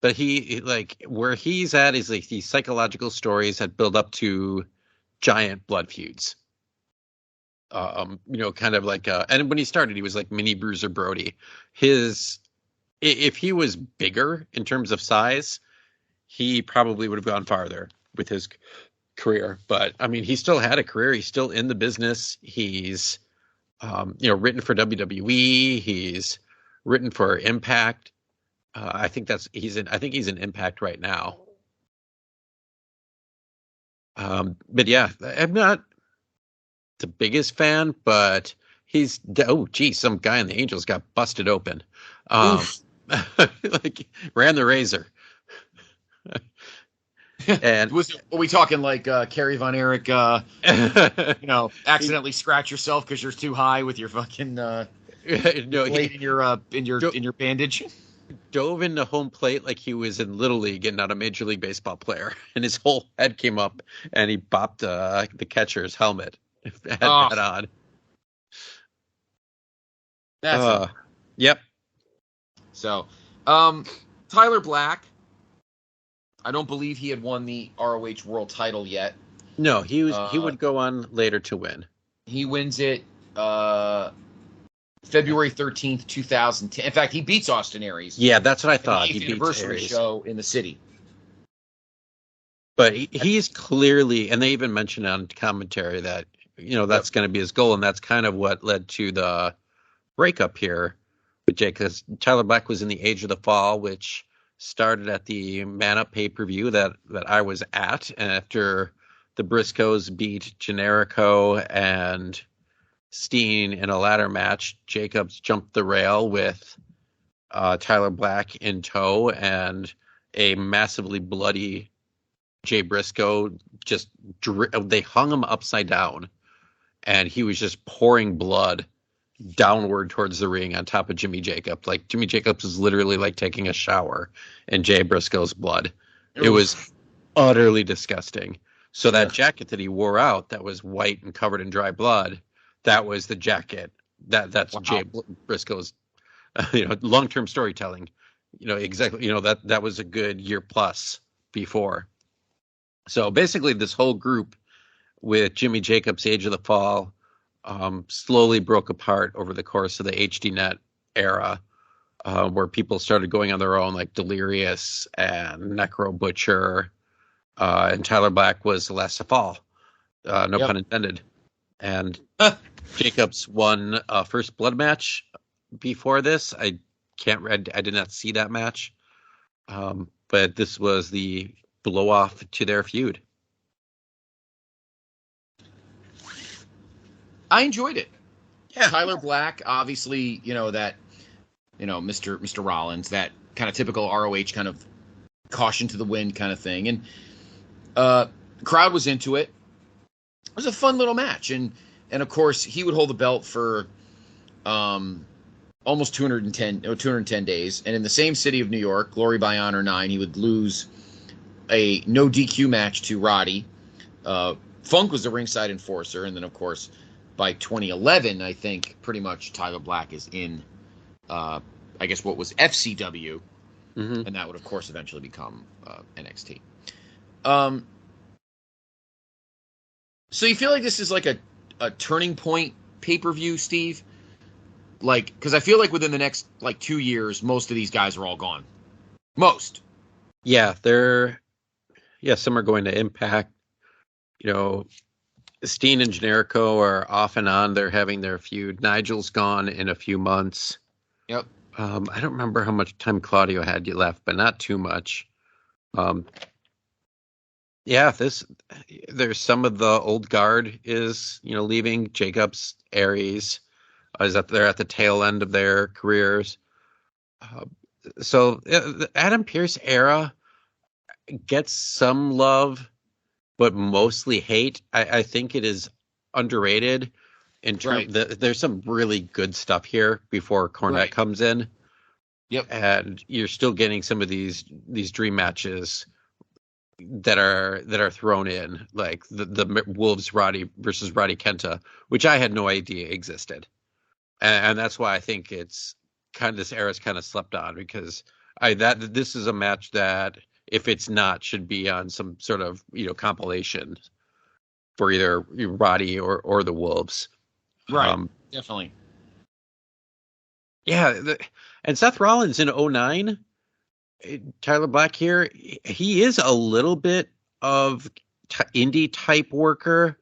but he like where he's at is like these psychological stories that build up to giant blood feuds. Kind of like and when he started, he was like mini Bruiser Brody. If he was bigger in terms of size, he probably would have gone farther with his career. But I mean, he still had a career. He's still in the business. He's, written for WWE. He's written for Impact. I think he's in Impact right now. But yeah, I'm not the biggest fan, but some guy in the Angels got busted open. Like ran the razor. And are we talking like Kerry Von Erich, accidentally scratch yourself because you're too high with your fucking blade in your bandage? dove into home plate like he was in Little League and not a Major League Baseball player. And his whole head came up and he bopped the catcher's helmet Oh, head on. that's not. Yep. So, Tyler Black, I don't believe he had won the ROH World Title yet. No, he would go on later to win. He wins it February 13th, 2010. In fact, he beats Austin Aries. Yeah, that's what I thought. He beats anniversary Aries. show in the city. But he's clearly, and they even mentioned on commentary that, that's going to be his goal. And that's kind of what led to the breakup here with Jake. Because Tyler Black was in the Age of the Fall, which started at the Man Up pay-per-view that I was at. And after the Briscoes beat Generico and Steen in a ladder match, Jacobs jumped the rail with Tyler Black in tow, and a massively bloody Jay Briscoe they hung him upside down, and he was just pouring blood downward towards the ring on top of Jimmy Jacobs. Like Jimmy Jacobs was literally like taking a shower in Jay Briscoe's blood. Oof. It was utterly disgusting. So that jacket that he wore out that was white and covered in dry blood, that was the jacket. That's wow. Jay Briscoe's long-term storytelling. Exactly. That was a good year plus before. So basically this whole group with Jimmy Jacobs' Age of the Fall slowly broke apart over the course of the HDNet era, where people started going on their own, like Delirious and Necro Butcher, and Tyler Black was the last to fall. No pun intended. And Jacobs won a first blood match before this. I did not see that match. But this was the blow off to their feud. I enjoyed it. Yeah. Tyler Black, obviously, Mr. Rollins, that kind of typical ROH kind of caution to the wind kind of thing. And crowd was into it. It was a fun little match. And of course, he would hold the belt for almost 210 days. And in the same city of New York, Glory by Honor 9, he would lose a no DQ match to Roddy. Funk was the ringside enforcer. And then, of course, by 2011, I think pretty much Tyler Black is in, I guess, what was FCW. Mm-hmm. And that would, of course, eventually become NXT. So you feel like this is like a turning point pay-per-view, Steve? Like, because I feel like within the next, 2 years, most of these guys are all gone. Most. Yeah, some are going to Impact. Steen and Generico are off and on. They're having their feud. Nigel's gone in a few months. Yep. I don't remember how much time Claudio had left, but not too much. There's some of the old guard is, leaving. Jacobs, Aries, they're at the tail end of their careers. So the Adam Pearce era gets some love, but mostly hate. I think it is underrated in terms there's some really good stuff here before Cornette comes in. Yep. And you're still getting some of these dream matches that are thrown in, like the Wolves Roddy versus Roddy Kenta, which I had no idea existed. And that's why I think it's kind of, this era's kind of slept on, because this is a match that, if it's not, should be on some sort of compilation for either Roddy or the Wolves. Right. Definitely. Yeah, and Seth Rollins in 2009, Tyler Black here, he is a little bit of indie type worker.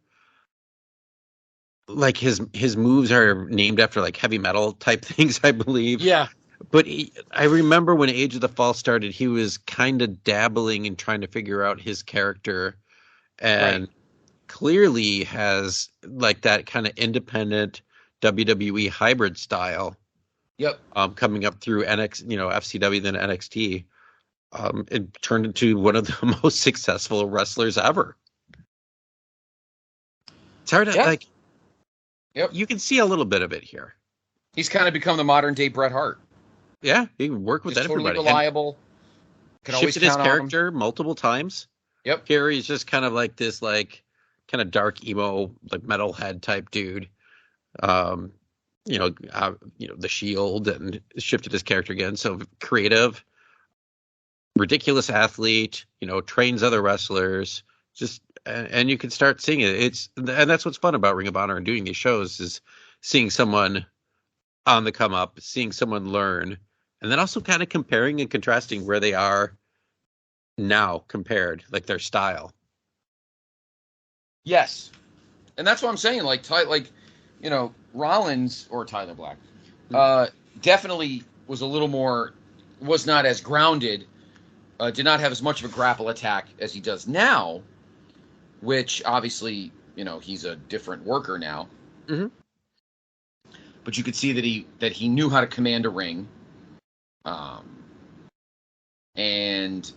Like his moves are named after like heavy metal type things, I believe. Yeah. But I remember when Age of the Fall started, he was kind of dabbling and trying to figure out his character, and clearly has like that kind of independent WWE hybrid style. Yep. Coming up through FCW, then NXT. It turned into one of the most successful wrestlers ever. It's hard to Yep. You can see a little bit of it here. He's kind of become the modern day Bret Hart. Yeah, he can work with Just totally everybody. reliable. Can always Shifted his count on him. character multiple times. Yep. Here he's just kind of like this, like, kind of dark emo, like metalhead type dude. Um, the Shield, and shifted his character again. So creative, ridiculous athlete. Trains other wrestlers. Just and you can start seeing it. And that's what's fun about Ring of Honor and doing these shows is seeing someone on the come up, seeing someone learn, and then also kind of comparing and contrasting where they are now compared, like their style. Yes, and that's what I'm saying. Rollins or Tyler Black, definitely was was not as grounded, did not have as much of a grapple attack as he does now, which obviously, he's a different worker now. Mm-hmm. But you could see that he knew how to command a ring, and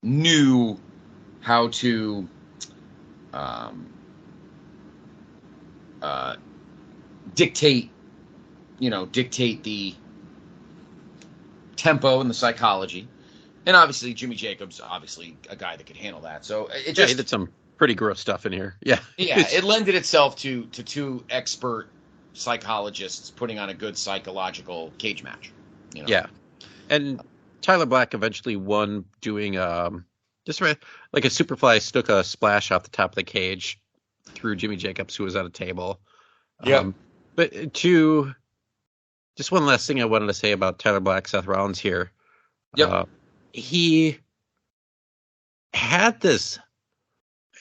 knew how to dictate the tempo and the psychology. And obviously Jimmy Jacobs, obviously a guy that could handle that. So he did some pretty gross stuff in here. Yeah. Yeah, it lended itself to two expert psychologists putting on a good psychological cage match. Yeah. And Tyler Black eventually won doing just like a Superfly Stuka splash off the top of the cage through Jimmy Jacobs, who was at a table. Yeah. But just one last thing I wanted to say about Tyler Black, Seth Rollins here. Yep. He had this.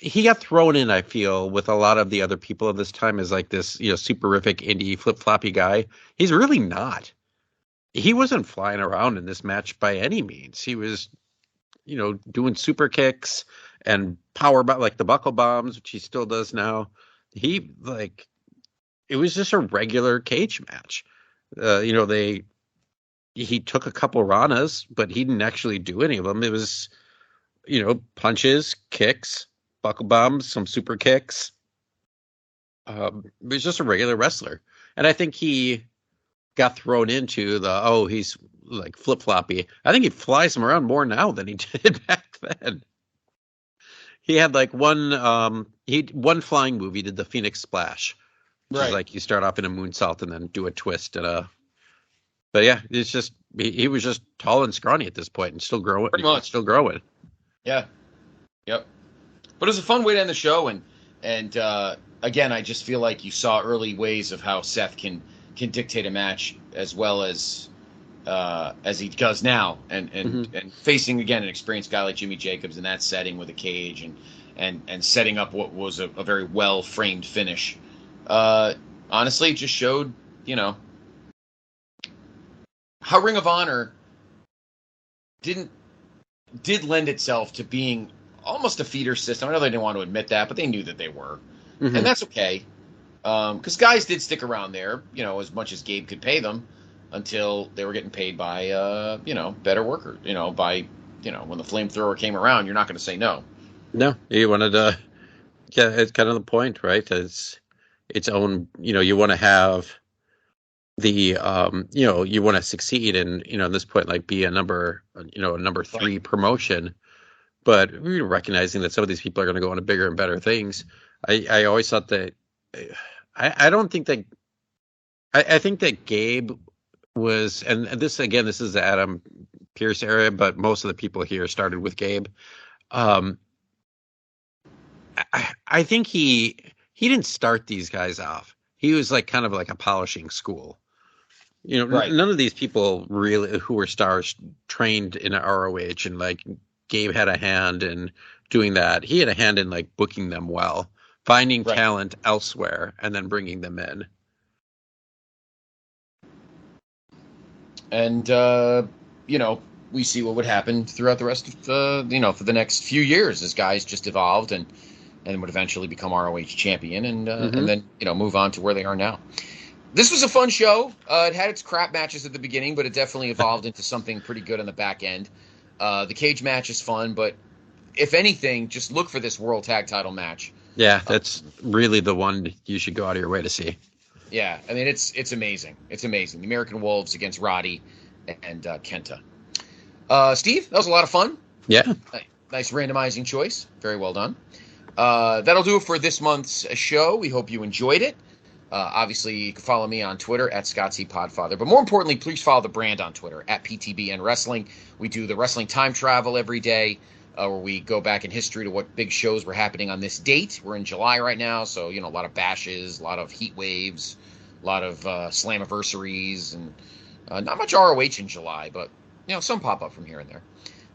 He got thrown in, I feel, with a lot of the other people of this time as like this, superific indie flip-floppy guy. He's really not. He wasn't flying around in this match by any means. He was, doing super kicks and like the buckle bombs, which he still does now. It was just a regular cage match. He took a couple Ranas, but he didn't actually do any of them. It was, punches, kicks, buckle bombs, some super kicks. He was just a regular wrestler. And I think he got thrown into he's like flip-floppy. I think he flies them around more now than he did back then. He had like one flying move. He did the Phoenix Splash. Which is like you start off in a moonsault and then do a twist but yeah, it's just he was just tall and scrawny at this point and still growing. Pretty much. Still growing. Yeah. Yep. But it was a fun way to end the show, and again, I just feel like you saw early ways of how Seth can dictate a match as well as he does now, and facing again an experienced guy like Jimmy Jacobs in that setting with a cage and setting up what was a very well framed finish. Honestly, it just showed how Ring of Honor did lend itself to being almost a feeder system. I know they didn't want to admit that, but they knew that they were. Mm-hmm. And that's okay. Because guys did stick around there, as much as Gabe could pay them until they were getting paid by, better workers. When the flamethrower came around, you're not going to say no. No, you wanted to, it's kind of the point, right? It's its own, you want to have the, you want to succeed and, at this point, like be a number 3 promotion. But recognizing that some of these people are going to go on to bigger and better things, I always thought that I don't think that I think that Gabe was, and this is the Adam Pearce era, but most of the people here started with Gabe. I think he didn't start these guys off. He was like kind of like a polishing school. None of these people really who were stars trained in ROH, and like Gabe had a hand in doing that. He had a hand in like booking them well, finding talent elsewhere, and then bringing them in. And, we see what would happen throughout the rest of for the next few years as guys just evolved and would eventually become ROH champion and then, move on to where they are now. This was a fun show. It had its crap matches at the beginning, but it definitely evolved into something pretty good on the back end. The cage match is fun, but if anything, just look for this World Tag Title match. Yeah, that's really the one you should go out of your way to see. Yeah, I mean, it's amazing. It's amazing. The American Wolves against Roddy and Kenta. Steve, that was a lot of fun. Yeah. Nice randomizing choice. Very well done. That'll do it for this month's show. We hope you enjoyed it. Obviously, you can follow me on Twitter at ScottCPodfather. But more importantly, please follow the brand on Twitter at PTBN Wrestling. We do the wrestling time travel every day, where we go back in history to what big shows were happening on this date. We're in July right now, so a lot of bashes, a lot of heat waves, a lot of Slammiversaries, and not much ROH in July, but some pop up from here and there.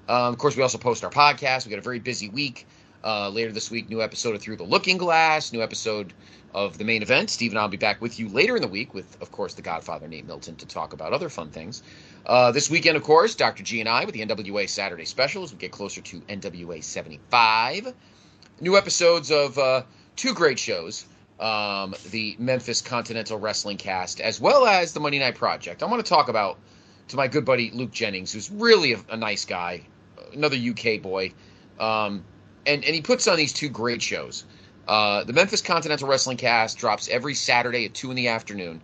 Of course, we also post our podcast. We got a very busy week. Later this week, new episode of Through the Looking Glass, new episode of the main event. Steve and I will be back with you later in the week with, of course, the Godfather Nate Milton to talk about other fun things. This weekend, of course, Dr. G and I with the NWA Saturday Special as we get closer to NWA 75. New episodes of two great shows, the Memphis Continental Wrestling Cast, as well as the Monday Night Project. I want to talk about to my good buddy Luke Jennings, who's really a nice guy, another UK boy, and he puts on these two great shows. The Memphis Continental Wrestling Cast drops every Saturday at 2 in the afternoon,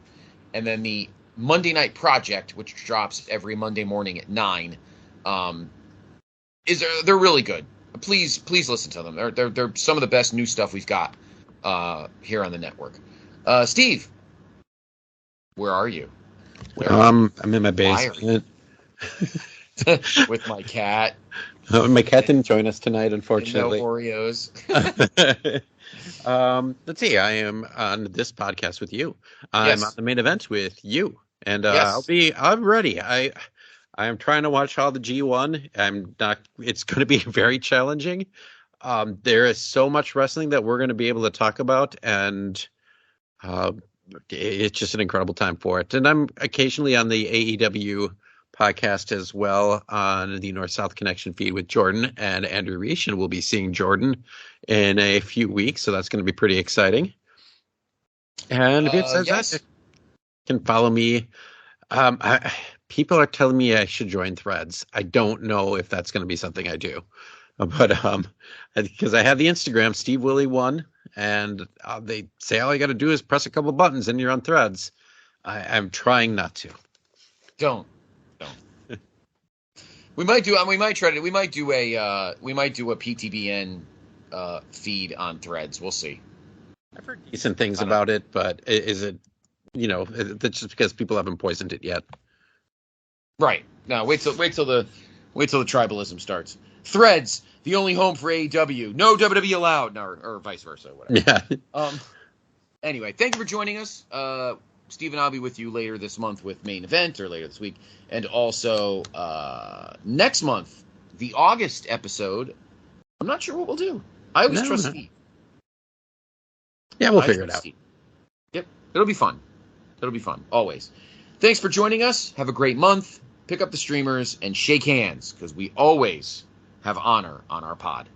and then the Monday Night Project, which drops every Monday morning at 9, they're really good. Please listen to them. They're some of the best new stuff we've got here on the network. Steve, where are you? I'm in my basement with my cat. My cat didn't join us tonight, unfortunately. No Oreos. Let's see. I am on this podcast with you. I'm on the main event with you, and I'm ready. I am trying to watch all the G1. I'm not. It's going to be very challenging. There is so much wrestling that we're going to be able to talk about, and it's just an incredible time for it. And I'm occasionally on the AEW podcast as well on the North-South Connection feed with Jordan and Andrew Reich, and we'll be seeing Jordan in a few weeks, so that's going to be pretty exciting. And besides that, you can follow me. People are telling me I should join Threads. I don't know if that's going to be something I do, but because I have the Instagram Steve Wille 1, and they say all you got to do is press a couple buttons and you're on Threads. I'm trying not to. Don't. We might do a PTBN feed on Threads. We'll see. I've heard decent things about it, but is it? That's just because people haven't poisoned it yet. Right. No, wait till the tribalism starts. Threads, the only home for AEW. No WWE allowed, or vice versa, whatever. Yeah. Anyway, thank you for joining us. Steve and I'll be with you later this month with Main Event, or later this week. And also next month, the August episode, I'm not sure what we'll do. I always trust Steve. Yeah, we'll figure it out. Steve. Yep. It'll be fun. Always. Thanks for joining us. Have a great month. Pick up the streamers and shake hands, because we always have honor on our pod.